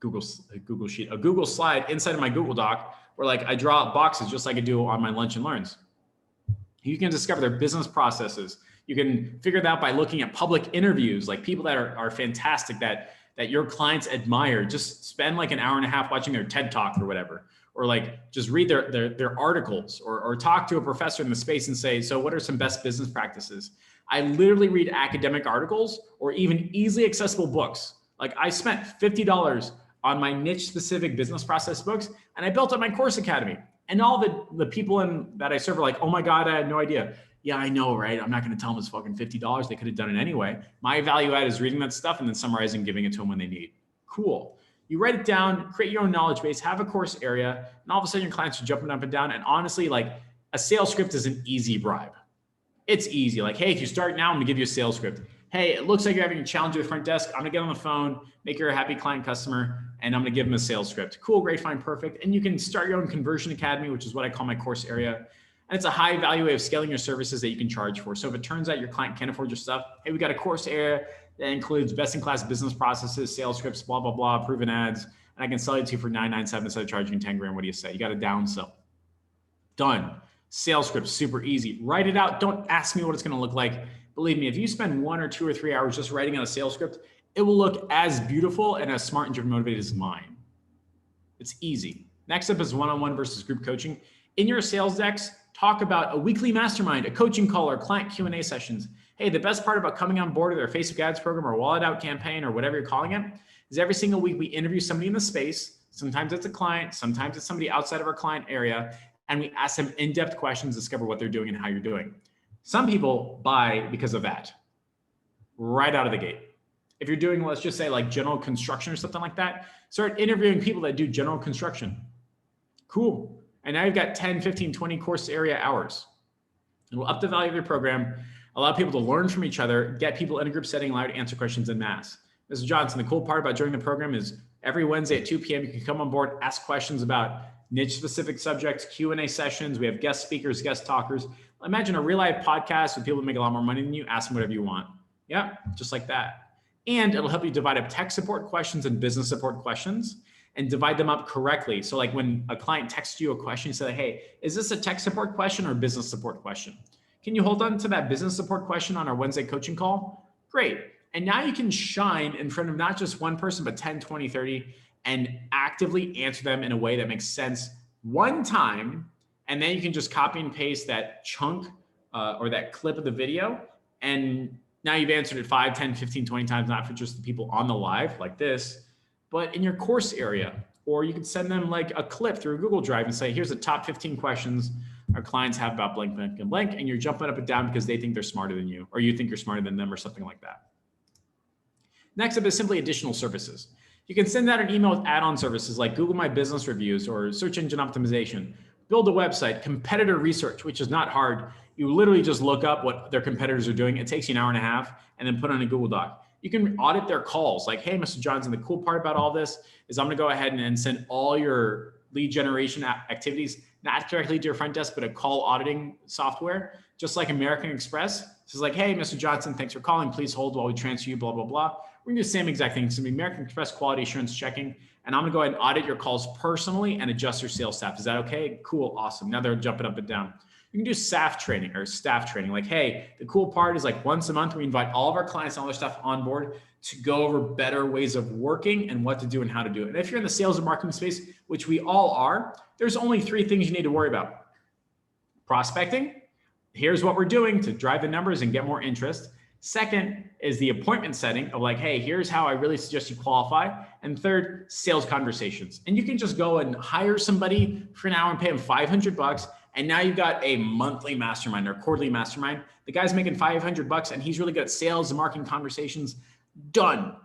a Google slide inside of my Google Doc where like I draw boxes just like I do on my Lunch and Learns. You can discover their business processes. You can figure it out by looking at public interviews, like people that are fantastic that your clients admire. Just spend like an hour and a half watching their TED Talk or whatever, or like just read their articles, or talk to a professor in the space and say, so what are some best business practices? I literally read academic articles or even easily accessible books. Like I spent $50 on my niche specific business process books, and I built up my course academy. And all the people that I serve are like, oh my God, I had no idea. Yeah, I know, right? I'm not going to tell them it's fucking $50. They could have done it anyway. My value add is reading that stuff and then summarizing, giving it to them when they need. Cool. You write it down, create your own knowledge base, have a course area, and all of a sudden your clients are jumping up and down. And honestly, like a sales script is an easy bribe. It's easy. Like, hey, if you start now, I'm gonna give you a sales script. Hey, it looks like you're having a challenge with the front desk. I'm gonna get on the phone, make her a happy client customer, and I'm gonna give them a sales script. Cool, great, fine, perfect. And you can start your own conversion academy, which is what I call my course area. And it's a high value way of scaling your services that you can charge for. So if it turns out your client can't afford your stuff, hey, we got a course area that includes best-in-class business processes, sales scripts, blah, blah, blah, proven ads, and I can sell it to you for $997 instead of charging 10 grand. What do you say? You got a downsell. Done. Sales script, super easy. Write it out. Don't ask me what it's going to look like. Believe me, if you spend 1 or 2 or 3 hours just writing out a sales script, it will look as beautiful and as smart and driven motivated as mine. It's easy. Next up is one-on-one versus group coaching. In your sales decks, talk about a weekly mastermind, a coaching call, or client Q&A sessions. Hey, the best part about coming on board with our Facebook ads program or wallet out campaign or whatever you're calling it is every single week we interview somebody in the space. Sometimes it's a client, sometimes it's somebody outside of our client area, and we ask them in-depth questions, discover what they're doing and how you're doing. Some people buy because of that, right out of the gate. If you're doing, let's just say like general construction or something like that, start interviewing people that do general construction. Cool. And now you've got 10, 15, 20 course area hours. It will up the value of your program, allow people to learn from each other, get people in a group setting, allow you to answer questions en masse. Mr. Johnson, the cool part about joining the program is every Wednesday at 2 p.m. you can come on board, ask questions about niche specific subjects, Q&A sessions. We have guest speakers, guest talkers. Imagine a real life podcast with people that make a lot more money than you. Ask them whatever you want. Yeah, just like that. And it'll help you divide up tech support questions and business support questions and divide them up correctly. So like when a client texts you a question, you say, hey, is this a tech support question or a business support question? Can you hold on to that business support question on our Wednesday coaching call? Great. And now you can shine in front of not just one person, but 10, 20, 30, and actively answer them in a way that makes sense one time. And then you can just copy and paste that chunk or that clip of the video. And now you've answered it 5, 10, 15, 20 times, not for just the people on the live like this, but in your course area. Or you could send them like a clip through Google Drive and say, here's the top 15 questions our clients have about blank, blank, and blank. And you're jumping up and down because they think they're smarter than you, or you think you're smarter than them or something like that. Next up is simply additional services. You can send out an email with add-on services like Google My Business reviews or search engine optimization, build a website, competitor research, which is not hard. You literally just look up what their competitors are doing. It takes you an hour and a half and then put on a Google Doc. You can audit their calls. Like, hey, Mr. Johnson, the cool part about all this is I'm going to go ahead and send all your lead generation activities, not directly to your front desk, but a call auditing software, just like American Express. This is like, hey, Mr. Johnson, thanks for calling. Please hold while we transfer you, blah, blah, blah. We're going to do the same exact thing. It's going to be American Express quality assurance checking. And I'm going to go ahead and audit your calls personally and adjust your sales staff. Is that okay? Cool. Awesome. Now they're jumping up and down. You can do staff training. Like, hey, the cool part is like once a month, we invite all of our clients and all their stuff on board to go over better ways of working and what to do and how to do it. And if you're in the sales and marketing space, which we all are, there's only 3 things you need to worry about. Prospecting. Here's what we're doing to drive the numbers and get more interest. Second is the appointment setting of like, hey, here's how I really suggest you qualify. And third, sales conversations. And you can just go and hire somebody for an hour and pay them $500. And now you've got a monthly mastermind or quarterly mastermind. The guy's making $500 and he's really good at sales and marketing conversations. Done.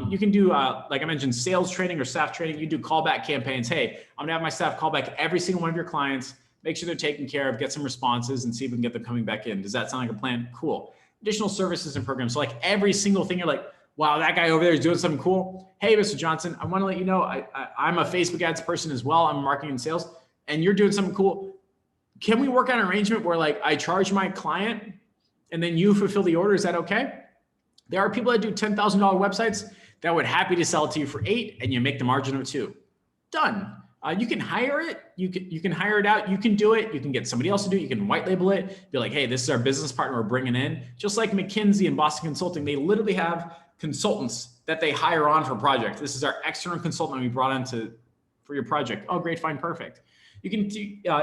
You can do, like I mentioned, sales training or staff training. You do callback campaigns. Hey, I'm gonna have my staff call back every single one of your clients, make sure they're taken care of, get some responses and see if we can get them coming back in. Does that sound like a plan? Cool. Additional services and programs. So like every single thing you're like, wow, that guy over there is doing something cool. Hey, Mr. Johnson, I want to let you know, I'm a Facebook ads person as well. I'm marketing and sales and you're doing something cool. can we work on an arrangement where like I charge my client and then you fulfill the order? Is that okay? There are people that do $10,000 websites that would happy to sell it to you for 8 and you make the margin of 2. Done. You can hire it. You can hire it out. You can do it. You can get somebody else to do it. You can white label it. Be like, hey, this is our business partner we're bringing in. Just like McKinsey and Boston Consulting, they literally have consultants that they hire on for projects. This is our external consultant we brought in for your project. Oh, great, fine, perfect. You can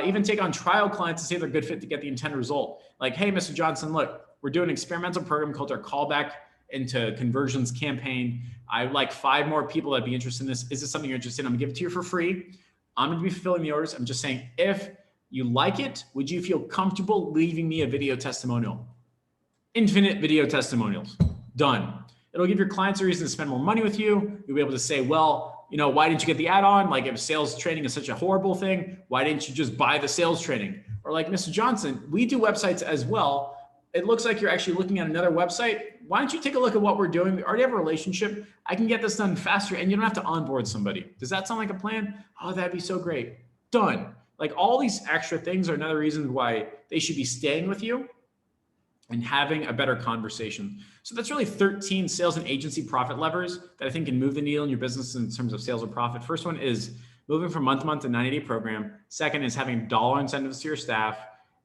even take on trial clients to see if they're a good fit to get the intended result. Like, hey, Mr. Johnson, look, we're doing an experimental program called our Callback into Conversions campaign. I would like 5 more people that'd be interested in this. Is this something you're interested in? I'm gonna give it to you for free. I'm gonna be fulfilling the orders. I'm just saying, if you like it, would you feel comfortable leaving me a video testimonial? Infinite video testimonials, done. It'll give your clients a reason to spend more money with you. You'll be able to say, well, you know, why didn't you get the add-on? Like if sales training is such a horrible thing, why didn't you just buy the sales training? Or like, Mr. Johnson, we do websites as well. It looks like you're actually looking at another website. Why don't you take a look at what we're doing? We already have a relationship. I can get this done faster and you don't have to onboard somebody. Does that sound like a plan? Oh, that'd be so great. Done. Like all these extra things are another reason why they should be staying with you and having a better conversation. So that's really 13 sales and agency profit levers that I think can move the needle in your business in terms of sales or profit. First one is moving from month to month to 90-day program. Second is having dollar incentives to your staff,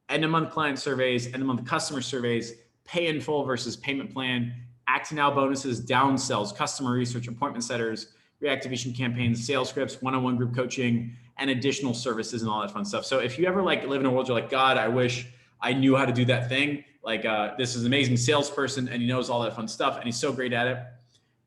end of month client surveys, end of month customer surveys, pay in full versus payment plan, act now bonuses, down sells, customer research, appointment setters, reactivation campaigns, sales scripts, one-on-one group coaching, and additional services and all that fun stuff. So if you ever like live in a world you're like, God, I wish I knew how to do that thing. Like this is an amazing salesperson and he knows all that fun stuff and he's so great at it.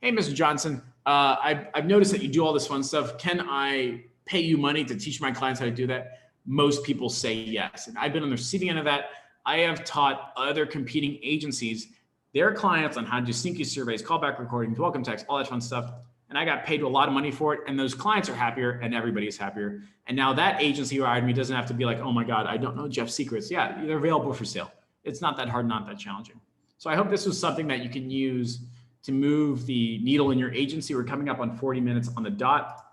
Hey, Mr. Johnson, I've noticed that you do all this fun stuff. Can I pay you money to teach my clients how to do that? Most people say yes. And I've been on the receiving end of that. I have taught other competing agencies, their clients on how to do sneaky surveys, callback recordings, welcome text, all that fun stuff. And I got paid a lot of money for it. And those clients are happier and everybody's happier. And now that agency who hired me doesn't have to be like, oh my God, I don't know Jeff's secrets. Yeah, they're available for sale. It's not that hard, not that challenging. So I hope this was something that you can use to move the needle in your agency. We're coming up on 40 minutes on the dot.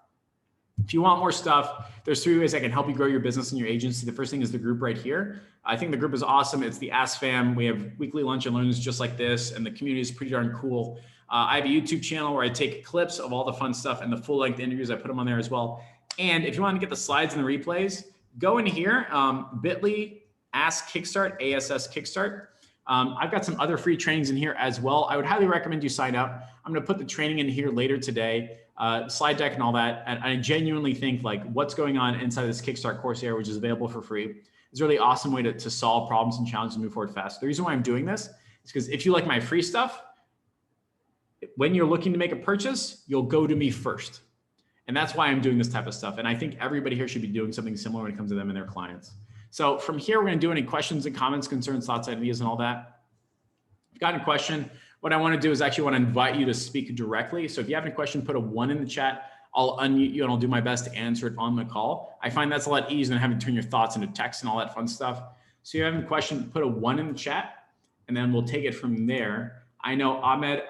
If you want more stuff, there's 3 ways I can help you grow your business and your agency. The first thing is the group right here. I think the group is awesome. It's the Ask Fam. We have weekly lunch and learns just like this, and the community is pretty darn cool. I have a YouTube channel where I take clips of all the fun stuff and the full length interviews. I put them on there as well. And if you want to get the slides and the replays, go in here, bit.ly, Ask Kickstart, ASS Kickstart. I've got some other free trainings in here as well. I would highly recommend you sign up. I'm going to put the training in here later today, slide deck and all that. And I genuinely think like what's going on inside this Kickstart course here, which is available for free, is a really awesome way to solve problems and challenges and move forward fast. The reason why I'm doing this is because if you like my free stuff, when you're looking to make a purchase, you'll go to me first. And that's why I'm doing this type of stuff. And I think everybody here should be doing something similar when it comes to them and their clients. So from here, we're going to do any questions and comments, concerns, thoughts, ideas, and all that. If you've got a question, what I want to do is actually want to invite you to speak directly. So if you have any question, put a 1 in the chat. I'll unmute you and I'll do my best to answer it on the call. I find that's a lot easier than having to turn your thoughts into text and all that fun stuff. So if you have a question, put a 1 in the chat, and then we'll take it from there. I know Ahmed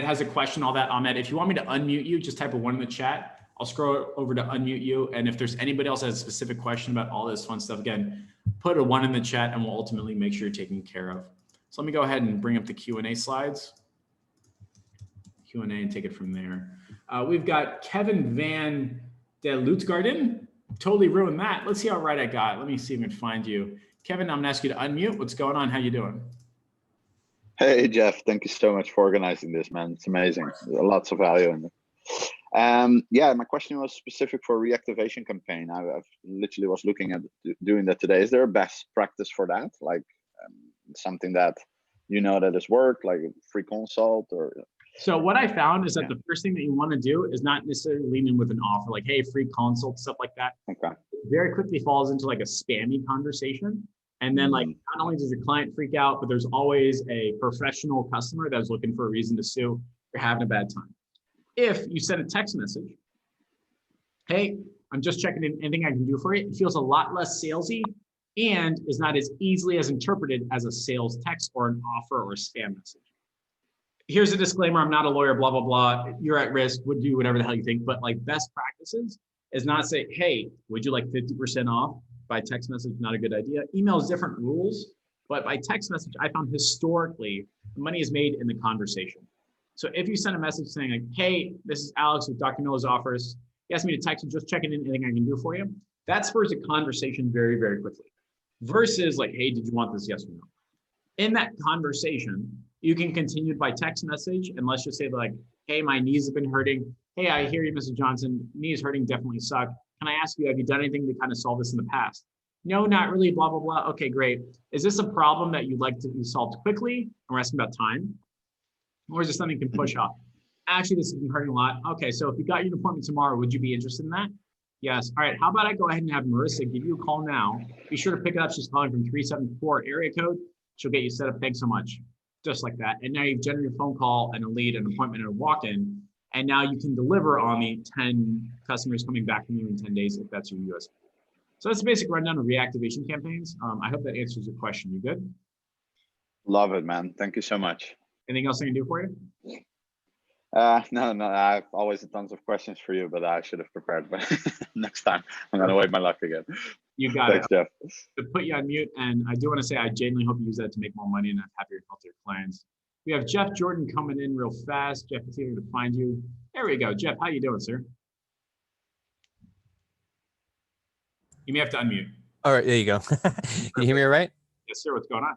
has a question, all that. Ahmed, if you want me to unmute you, just type a 1 in the chat. I'll scroll over to unmute you. And if there's anybody else that has a specific question about all this fun stuff, again, put a 1 in the chat and we'll ultimately make sure you're taken care of. So let me go ahead and bring up the Q&A slides. Q&A and take it from there. We've got Kevin Van de Lutgarden. Totally ruined that. Let's see how right I got. Let me see if I can find you. Kevin, I'm gonna ask you to unmute. What's going on? How you doing? Hey, Jeff, thank you so much for organizing this, man. It's amazing. There's lots of value in it. Yeah, my question was specific for reactivation campaign. I've literally was looking at doing that today. Is there a best practice for that? Like something that you know that has worked, like a free consult or? So what I found is that the first thing that you want to do is not necessarily lean in with an offer like, hey, free consult, stuff like that. Okay. It very quickly falls into like a spammy conversation. And then like, not only does your client freak out, but there's always a professional customer that's looking for a reason to sue. You're having a bad time. If you send a text message, hey, I'm just checking in, anything I can do for you, it feels a lot less salesy and is not as easily as interpreted as a sales text or an offer or a spam message. Here's a disclaimer, I'm not a lawyer, blah, blah, blah. You're at risk, would do whatever the hell you think. But like best practices is not say, hey, would you like 50% off? by text message, not a good idea. Email is different rules, but by text message, I found historically money is made in the conversation. So if you send a message saying like, hey, this is Alex with Dr. Noah's office. He asked me to text you, just checking in, anything I can do for you. That spurs a conversation very, very quickly. Versus like, hey, did you want this? Yes or no? In that conversation, you can continue by text message, and let's just say like, hey, my knees have been hurting. Hey, I hear you, Mrs. Johnson. Knees hurting definitely suck. Can I ask you, have you done anything to kind of solve this in the past? No, not really, blah, blah, blah. Okay, great. Is this a problem that you'd like to be solved quickly? And we're asking about time. Or is this something you can push off? Actually, this has been hurting a lot. Okay, so if you got your appointment tomorrow, would you be interested in that? Yes. All right, how about I go ahead and have Marissa give you a call now. Be sure to pick it up. She's calling from 374 area code. She'll get you set up. Thanks so much. Just like that. And now you've generated a phone call and a lead, an appointment, and a walk-in. And now you can deliver on the 10 customers coming back from you in 10 days if that's your US. So that's the basic rundown of reactivation campaigns. I hope that answers your question. You good? Love it, man. Thank you so much. Anything else I can do for you? No, I have always tons of questions for you, but I should have prepared. But next time, I'm gonna wait my luck again. You got Thanks, it. Jeff. To put you on mute, and I do want to say I genuinely hope you use that to make more money and have happier, healthier clients. We have Jeff Jordan coming in real fast. Jeff, it's easier to find you. There we go. Jeff, how you doing, sir? You may have to unmute. All right, there you go. Can you hear me all right? Yes, sir. What's going on?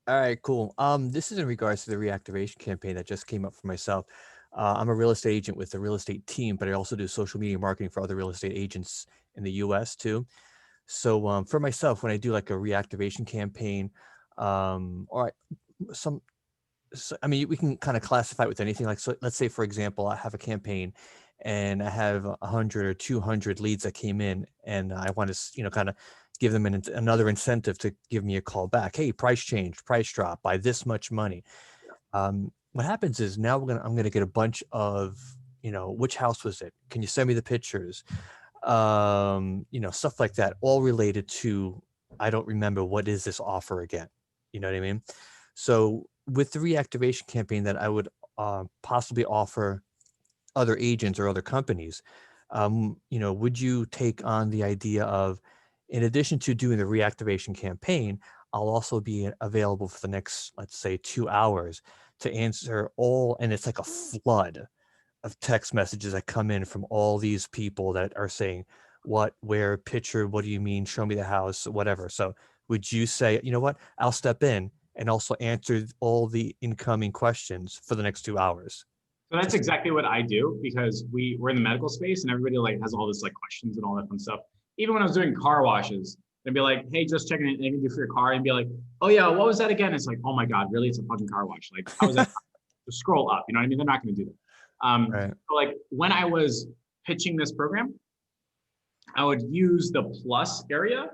All right, cool. This is in regards to the reactivation campaign that just came up for myself. I'm a real estate agent with a real estate team, but I also do social media marketing for other real estate agents in the US too. So for myself, when I do like a reactivation campaign, or I mean, we can kind of classify it with anything. Like, so let's say, for example, I have a campaign and I have 100 or 200 leads that came in, and I want to, kind of give them another incentive to give me a call back. Hey, price change, price drop by this much money. What happens is now I'm gonna get a bunch of, which house was it? Can you send me the pictures? Stuff like that, all related to, I don't remember, what is this offer again? You know what I mean? So with the reactivation campaign that I would possibly offer other agents or other companies, would you take on the idea of, in addition to doing the reactivation campaign, I'll also be available for the next, let's say, 2 hours to answer all, and it's like a flood of text messages that come in from all these people that are saying, what, where, picture, what do you mean, show me the house, whatever. So would you say, you know what, I'll step in and also answer all the incoming questions for the next 2 hours? So that's exactly what I do, because we're in the medical space and everybody like has all this like questions and all that fun stuff. Even when I was doing car washes, they'd be like, hey, just checking in, anything to do for your car, and be like, oh yeah, what was that again? It's like, oh my God, really? It's a fucking car wash. Like, how was that? Just scroll up, you know what I mean? They're not going to do that. Right. So like when I was pitching this program, I would use the plus area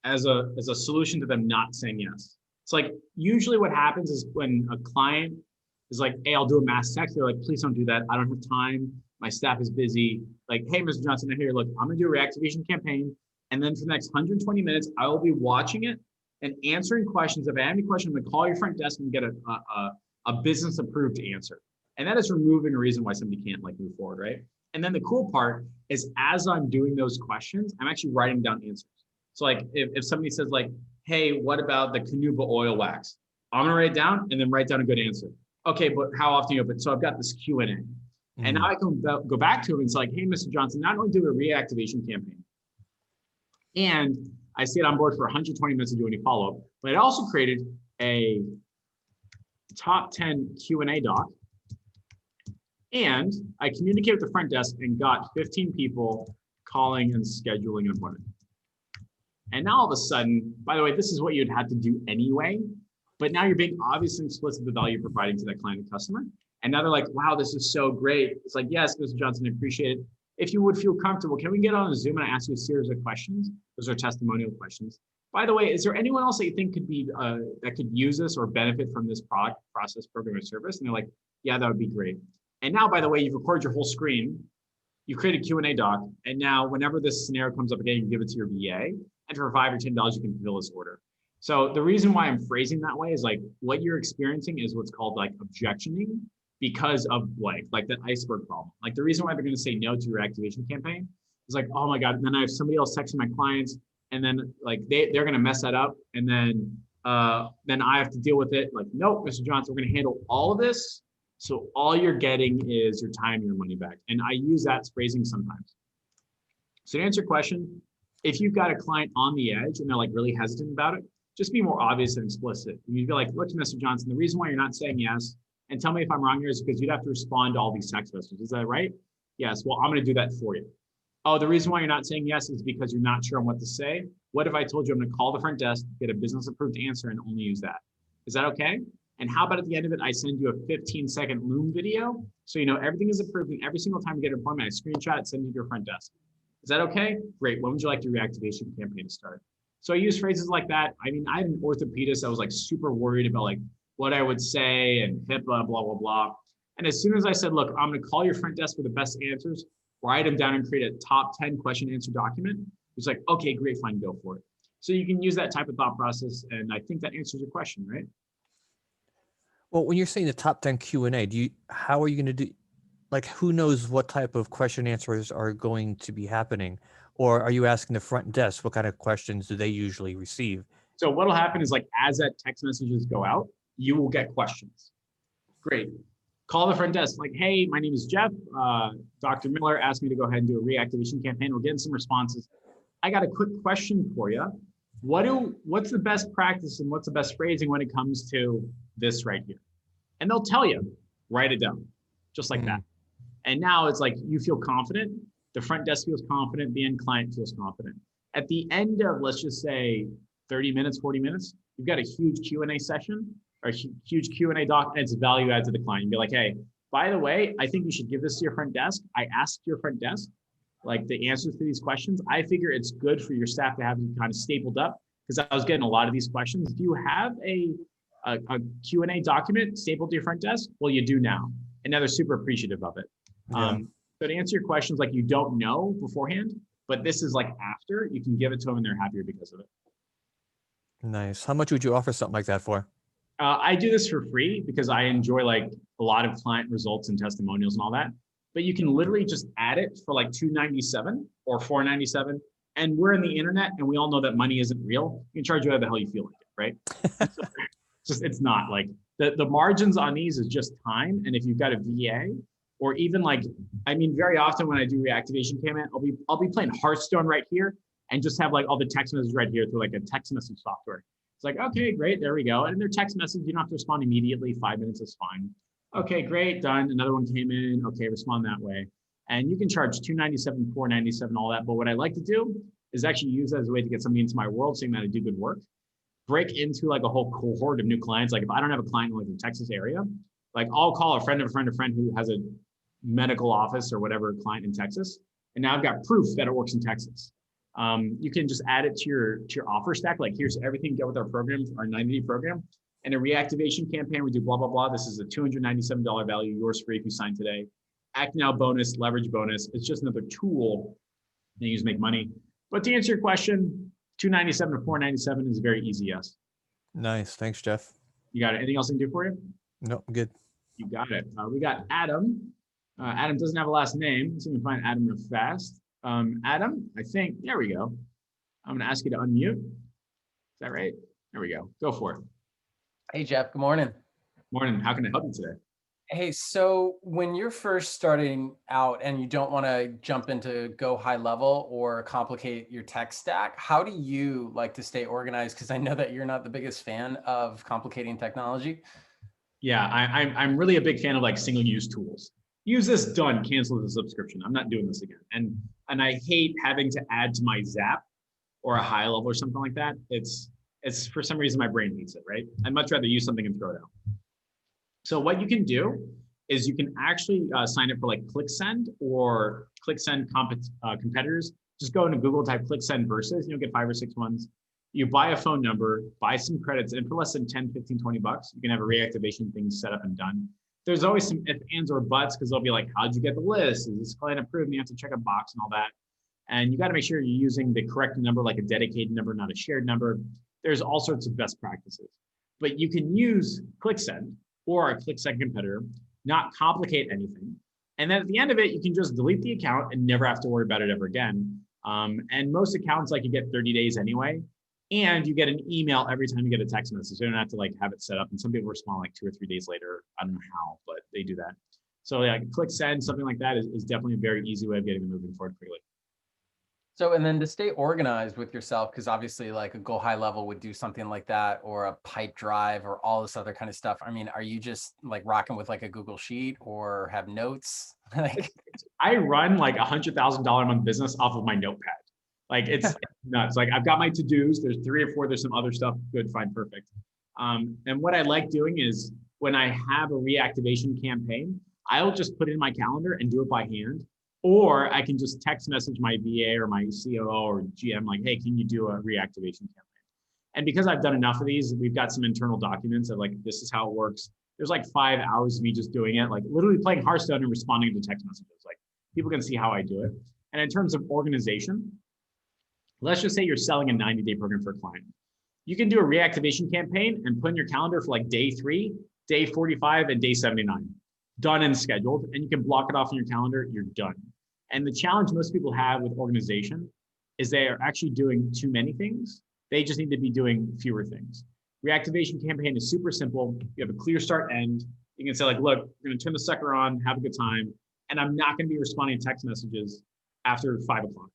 as a solution to them not saying yes. It's like, usually what happens is when a client is like, hey, I'll do a mass text. They're like, please don't do that. I don't have time. My staff is busy. Like, hey, Mr. Johnson, I hear, look, I'm gonna do a reactivation campaign. And then for the next 120 minutes, I will be watching it and answering questions. If I have any questions, I'm gonna call your front desk and get a business approved answer. And that is removing a reason why somebody can't like move forward, right? And then the cool part is, as I'm doing those questions, I'm actually writing down answers. So like if somebody says like, hey, what about the Canuba oil wax? I'm gonna write it down and then write down a good answer. Okay, but how often you open? So I've got this Q&A. And now I can go back to him and say like, hey, Mr. Johnson, not only do a reactivation campaign, and I stayed on board for 120 minutes to do any follow-up, but I also created a top 10 Q&A doc. And I communicated with the front desk and got 15 people calling and scheduling an appointment. And now all of a sudden, by the way, this is what you'd have to do anyway, but now you're being obvious and explicit the value you're providing to that client and customer. And now they're like, wow, this is so great. It's like, yes, Mr. Johnson, I appreciate it. If you would feel comfortable, can we get on a Zoom and I ask you a series of questions? Those are testimonial questions. By the way, is there anyone else that you think could be that could use this or benefit from this product, process, program, or service? And they're like, yeah, that would be great. And now, by the way, you've recorded your whole screen. You create a Q&A doc. And now whenever this scenario comes up again, you give it to your VA. And for $5 or $10, you can fulfill this order. So the reason why I'm phrasing that way is like what you're experiencing is what's called like objectioning because of blank, like that iceberg problem. Like the reason why they're going to say no to your activation campaign is like, oh my God, and then I have somebody else texting my clients and then like they're gonna mess that up, and then I have to deal with it. Like, nope, Mr. Johnson, we're gonna handle all of this. So all you're getting is your time and your money back. And I use that phrasing sometimes. So to answer your question, if you've got a client on the edge and they're like really hesitant about it, just be more obvious and explicit. You'd be like, look, Mr. Johnson, the reason why you're not saying yes, and tell me if I'm wrong here, is because you'd have to respond to all these text messages. Is that right? Yes. Well, I'm going to do that for you. Oh, the reason why you're not saying yes is because you're not sure on what to say. What if I told you I'm going to call the front desk, get a business approved answer, and only use that? Is that okay? And how about at the end of it, I send you a 15-second Loom video, so you know everything is approved, and every single time you get an appointment, I screenshot it, send it to your front desk. Is that okay? Great. When would you like your reactivation campaign to start? So I use phrases like that. I mean, I had an orthopedist that was like super worried about like what I would say and HIPAA, blah, blah, blah. And as soon as I said, look, I'm going to call your front desk for the best answers, write them down and create a top 10 question answer document, it's like, okay, great, fine, go for it. So you can use that type of thought process. And I think that answers your question, right? Well, when you're saying the top 10 Q&A, how are you going to do, like, who knows what type of question answers are going to be happening? Or are you asking the front desk, what kind of questions do they usually receive? So what'll happen is like, as that text messages go out, you will get questions. Great. Call the front desk like, hey, my name is Jeff. Dr. Miller asked me to go ahead and do a reactivation campaign. We're getting some responses. I got a quick question for you. What's the best practice and what's the best phrasing when it comes to this right here? And they'll tell you, write it down, just like that. And now it's like, you feel confident. The front desk feels confident. The end client feels confident. At the end of, let's just say 30 minutes, 40 minutes, you've got a huge Q&A session or a huge Q&A doc, and it's value add to the client. You'd be like, hey, by the way, I think you should give this to your front desk. I asked your front desk, like the answers to these questions. I figure it's good for your staff to have them kind of stapled up because I was getting a lot of these questions. Do you have a Q&A document stapled to your front desk? Well, you do now. And now they're super appreciative of it. Yeah. So to answer your questions, like you don't know beforehand, but this is like after, you can give it to them and they're happier because of it. Nice. How much would you offer something like that for? I do this for free because I enjoy like a lot of client results and testimonials and all that. But you can literally just add it for like $297 or $497. And we're in the internet and we all know that money isn't real. You can charge whatever the hell you feel like it, right? So it's not like the margins on these is just time. And if you've got a VA or even like, I mean, very often when I do reactivation campaign, I'll be playing Hearthstone right here and just have like all the text messages right here through like a text message software. It's like, okay, great, there we go. And their text message, you don't have to respond immediately. 5 minutes is fine. Okay, great, done. Another one came in. Okay, respond that way. And you can charge $297, $497, all that. But what I like to do is actually use that as a way to get somebody into my world, saying that I do good work. Break into like a whole cohort of new clients. Like if I don't have a client in like the Texas area, like I'll call a friend of a friend of a friend who has a medical office or whatever client in Texas. And now I've got proof that it works in Texas. You can just add it to your offer stack. Like here's everything you get with our program, our 90-day program. And a reactivation campaign, we do blah, blah, blah. This is a $297 value, yours free if you sign today. Act Now bonus, leverage bonus. It's just another tool that you use to make money. But to answer your question, $297 to $497 is a very easy yes. Nice. Thanks, Jeff. You got it. Anything else I can do for you? No, I'm good. You got it. We got Adam. Adam doesn't have a last name, so we can find Adam real fast. Adam, I think, there we go. I'm going to ask you to unmute. Is that right? There we go. Go for it. Hey, Jeff. Good morning. Morning. How can I help you today? Hey, so when you're first starting out and you don't want to jump into go high level or complicate your tech stack, how do you like to stay organized? Because I know that you're not the biggest fan of complicating technology. Yeah, I'm really a big fan of like single-use tools. Use this, done, cancel the subscription. I'm not doing this again. And I hate having to add to my Zap or a high level or something like that. It's for some reason my brain hates it, right? I'd much rather use something and throw it out. So what you can do is you can actually sign up for like ClickSend or ClickSend competitors. Just go into Google, type ClickSend versus, you'll get 5 or 6 ones. You buy a phone number, buy some credits, and for less than 10, 15, 20 bucks, you can have a reactivation thing set up and done. There's always some ifs, ands, or buts because they'll be like, how'd you get the list? Is this client approved? And you have to check a box and all that. And you got to make sure you're using the correct number, like a dedicated number, not a shared number. There's all sorts of best practices. But you can use ClickSend or a ClickSend competitor, not complicate anything. And then at the end of it, you can just delete the account and never have to worry about it ever again. And most accounts like you get 30 days anyway, and you get an email every time you get a text message. So you don't have to like have it set up. And some people respond like 2 or 3 days later. I don't know how, but they do that. So yeah, click send, something like that is definitely a very easy way of getting them moving forward quickly. So, and then to stay organized with yourself, because obviously like a Go High Level would do something like that, or a Pipe Drive or all this other kind of stuff. I mean, are you just like rocking with like a Google Sheet or have notes? Like, I run like $100,000 a month business off of my notepad. Like it's nuts. Like I've got my to-dos. There's 3 or 4. There's some other stuff. Good, fine, perfect. And what I like doing is when I have a reactivation campaign, I'll just put it in my calendar and do it by hand. Or I can just text message my VA or my COO or GM like, hey, can you do a reactivation campaign? And because I've done enough of these, we've got some internal documents of like, this is how it works. There's like 5 hours of me just doing it, like literally playing Hearthstone and responding to text messages. Like people can see how I do it. And in terms of organization, let's just say you're selling a 90-day program for a client. You can do a reactivation campaign and put in your calendar for like day 3, day 45, and day 79. Done and scheduled, and you can block it off in your calendar, you're done. And the challenge most people have with organization is they are actually doing too many things. They just need to be doing fewer things. Reactivation campaign is super simple. You have a clear start end. You can say like, look, we're gonna turn the sucker on, have a good time, and I'm not gonna be responding to text messages after 5 o'clock.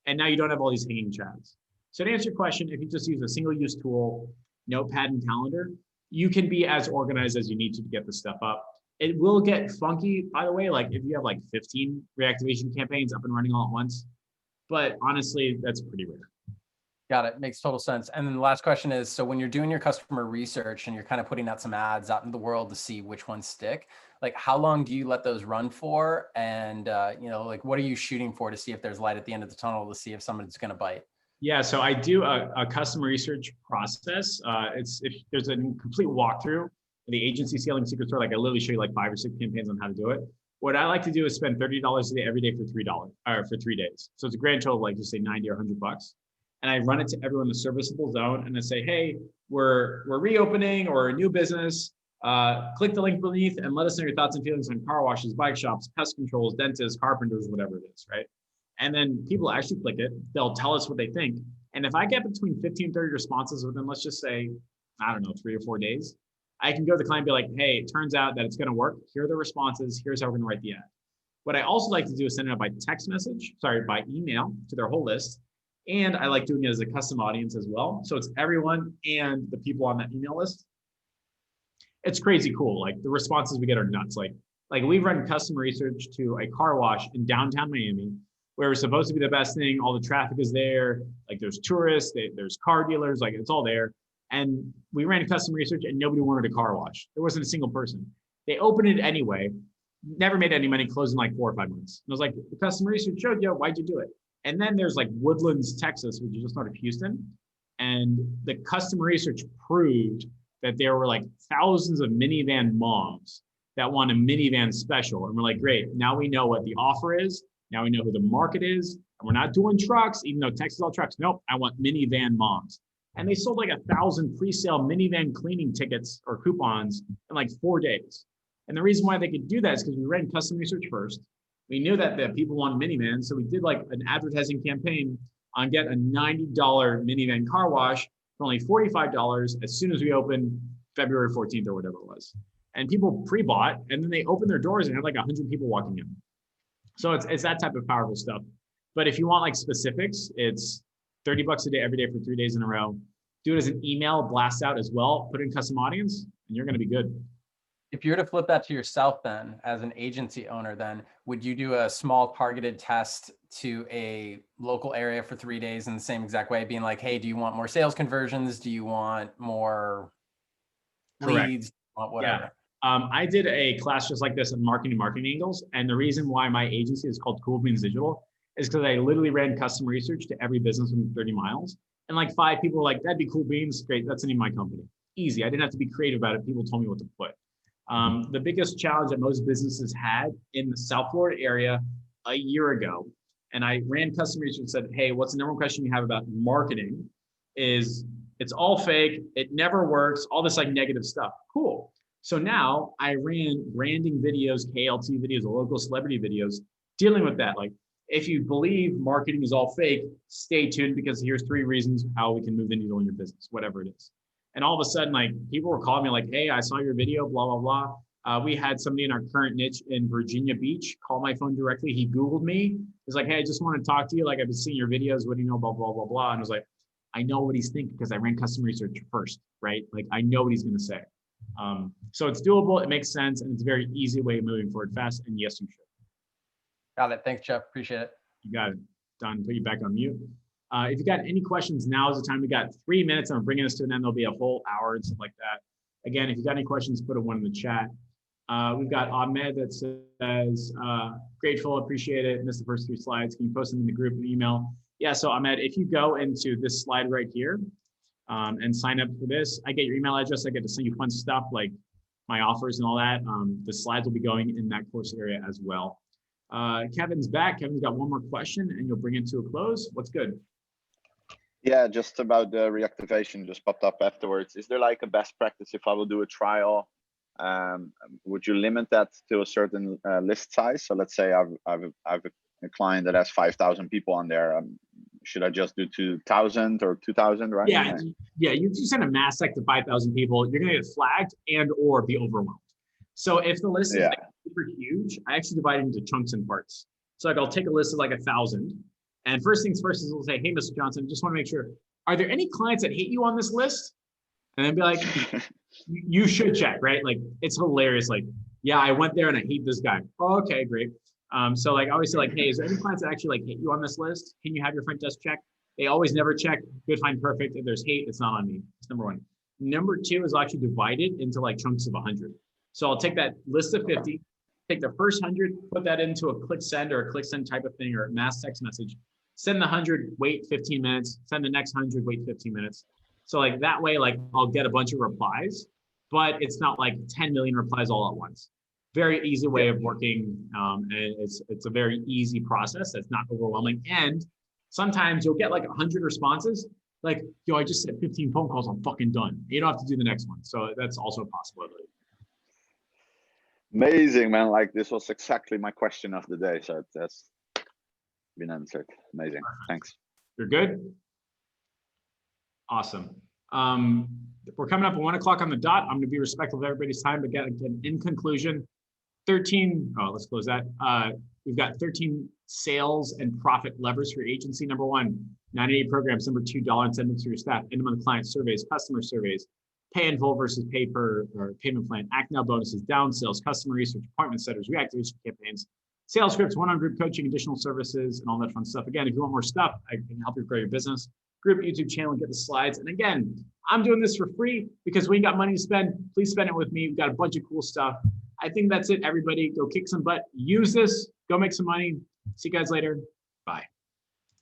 And now you don't have all these hanging chats. So to answer your question, if you just use a single-use tool, notepad and calendar, you can be as organized as you need to get this stuff up. It will get funky, by the way, like if you have like 15 reactivation campaigns up and running all at once, but honestly, that's pretty rare. got it. Makes total sense. And then the last question is, so when you're doing your customer research and you're kind of putting out some ads out in the world to see which ones stick, like how long do you let those run for? And, like what are you shooting for to see if there's light at the end of the tunnel to see if someone's going to bite? Yeah, so I do a customer research process. There's a complete walkthrough. The agency scaling secret store, like I literally show you like 5 or 6 campaigns on how to do it. What I like to do is spend $30 a day every day for $3 or for 3 days. So it's a grand total of like just say 90 or 100 bucks. And I run it to everyone in the serviceable zone and I say, hey, we're reopening or a new business. Click the link beneath and let us know your thoughts and feelings on car washes, bike shops, pest controls, dentists, carpenters, whatever it is, right? And then people actually click it. They'll tell us what they think. And if I get between 15 and 30 responses within, let's just say, I don't know, 3 or 4 days, I can go to the client and be like, hey, it turns out that it's going to work. Here are the responses. Here's how we're going to write the ad. What I also like to do is send it out by by email to their whole list. And I like doing it as a custom audience as well. So it's everyone and the people on that email list. It's crazy cool. Like the responses we get are nuts. Like we've run customer research to a car wash in downtown Miami, where it's supposed to be the best thing. All the traffic is there. Like there's tourists, there's car dealers, like it's all there. And we ran customer research and nobody wanted a car wash. There wasn't a single person. They opened it anyway, never made any money, closed in like 4 or 5 months. And I was like, the customer research showed you, why'd you do it? And then there's like Woodlands, Texas, which is just north of Houston. And the customer research proved that there were like thousands of minivan moms that want a minivan special. And we're like, great, now we know what the offer is. Now we know who the market is. And we're not doing trucks, even though Texas is all trucks. Nope, I want minivan moms. And they sold like 1,000 pre-sale minivan cleaning tickets or coupons in like 4 days. And the reason why they could do that is because we ran customer research first. We knew that people wanted minivans. So we did like an advertising campaign on get a $90 minivan car wash for only $45 as soon as we opened February 14th or whatever it was. And people pre-bought and then they opened their doors and had like 100 people walking in. So it's that type of powerful stuff. But if you want like specifics, it's $30 a day, every day for 3 days in a row. Do it as an email blast out as well. Put in custom audience and you're going to be good. If you were to flip that to yourself then, as an agency owner, then would you do a small targeted test to a local area for 3 days in the same exact way, being like, hey, do you want more sales conversions? Do you want more leads? Do you want whatever? Yeah. I did a class just like this on marketing angles. And the reason why my agency is called Cool Beans Digital is because I literally ran customer research to every business within 30 miles. And like 5 people were like, that'd be Cool Beans. Great. That's the name of my company. Easy. I didn't have to be creative about it. People told me what to put. The biggest challenge that most businesses had in the South Florida area a year ago, and I ran customer research and said, hey, what's the number one question you have about marketing? Is it's all fake, it never works, all this like negative stuff. Cool. So now I ran branding videos, KLT videos, local celebrity videos, dealing with that. Like If you believe marketing is all fake, stay tuned, because here's 3 reasons how we can move the needle in your business, whatever it is. And all of a sudden, like, people were calling me like, hey, I saw your video, blah, blah, blah. We had somebody in our current niche in Virginia Beach call my phone directly. He Googled me. He's like, hey, I just want to talk to you. Like, I've been seeing your videos. What do you know about blah, blah, blah? And I was like, I know what he's thinking because I ran customer research first, right? Like, I know what he's going to say. So it's doable. It makes sense. And it's a very easy way of moving forward fast. And yes, you should. Got it. Thanks, Jeff. Appreciate it. You got it. Done. Put you back on mute. If you got any questions, now is the time. We got 3 minutes. I'm bringing us to an end. There'll be a whole hour and stuff like that. Again, if you got any questions, put a 1 in the chat. We've got Ahmed that says, grateful, appreciate it. Missed the first 3 slides. Can you post them in the group and email? Yeah, so Ahmed, if you go into this slide right here and sign up for this, I get your email address. I get to send you fun stuff like my offers and all that. The slides will be going in that course area as well. Kevin's back. Kevin's got 1 more question and you'll bring it to a close. What's good? Yeah, just about the reactivation just popped up afterwards. Is there like a best practice if I will do a trial? Would you limit that to a certain list size? So let's say I've a client that has 5,000 people on there. Should I just do 2,000 or 2,000, right? Yeah, you send a mass sec to 5,000 people, you're gonna get flagged and or be overwhelmed. So if the list is like super huge, I actually divide it into chunks and parts. So like I'll take a list of like 1,000, and first things first is we'll say, hey, Mr. Johnson, just want to make sure, are there any clients that hate you on this list? And then be like, you should check, right? Like, it's hilarious. Like, yeah, I went there and I hate this guy. Oh, okay, great. So like, I always say like, hey, is there any clients that actually like hate you on this list? Can you have your front desk check? They always never check. Good, fine, perfect. If there's hate, it's not on me. It's number 1. Number 2 is I'll actually divide it into like chunks of 100. So I'll take that list of 50, take the first 100, put that into a click send or a click send type of thing or a mass text message. Send the 100, wait 15 minutes. Send the next 100, wait 15 minutes. So like that way, like I'll get a bunch of replies, but it's not like 10 million replies all at once. Very easy way of working. And it's a very easy process that's not overwhelming. And sometimes you'll get like 100 responses. Like, yo, I just said 15 phone calls, I'm fucking done. You don't have to do the next one. So that's also a possibility. Amazing, man. Like, this was exactly my question of the day. So that's been answered. Amazing. Thanks. You're good? Awesome. We're coming up at 1 o'clock on the dot. I'm going to be respectful of everybody's time, but again, in conclusion, let's close that. We've got 13 sales and profit levers for your agency. Number 1, 90-day programs. Number 2, dollar incentives for your staff. End-of-month client surveys, customer surveys, pay in full versus pay per or payment plan, act now bonuses, down sales, customer research, appointment setters, reactivation campaigns, sales scripts, one-on-one group coaching, additional services, and all that fun stuff. Again, if you want more stuff, I can help you grow your business. Group YouTube channel, get the slides. And again, I'm doing this for free because we ain't got money to spend. Please spend it with me. We've got a bunch of cool stuff. I think that's it, everybody. Go kick some butt. Use this. Go make some money. See you guys later. Bye.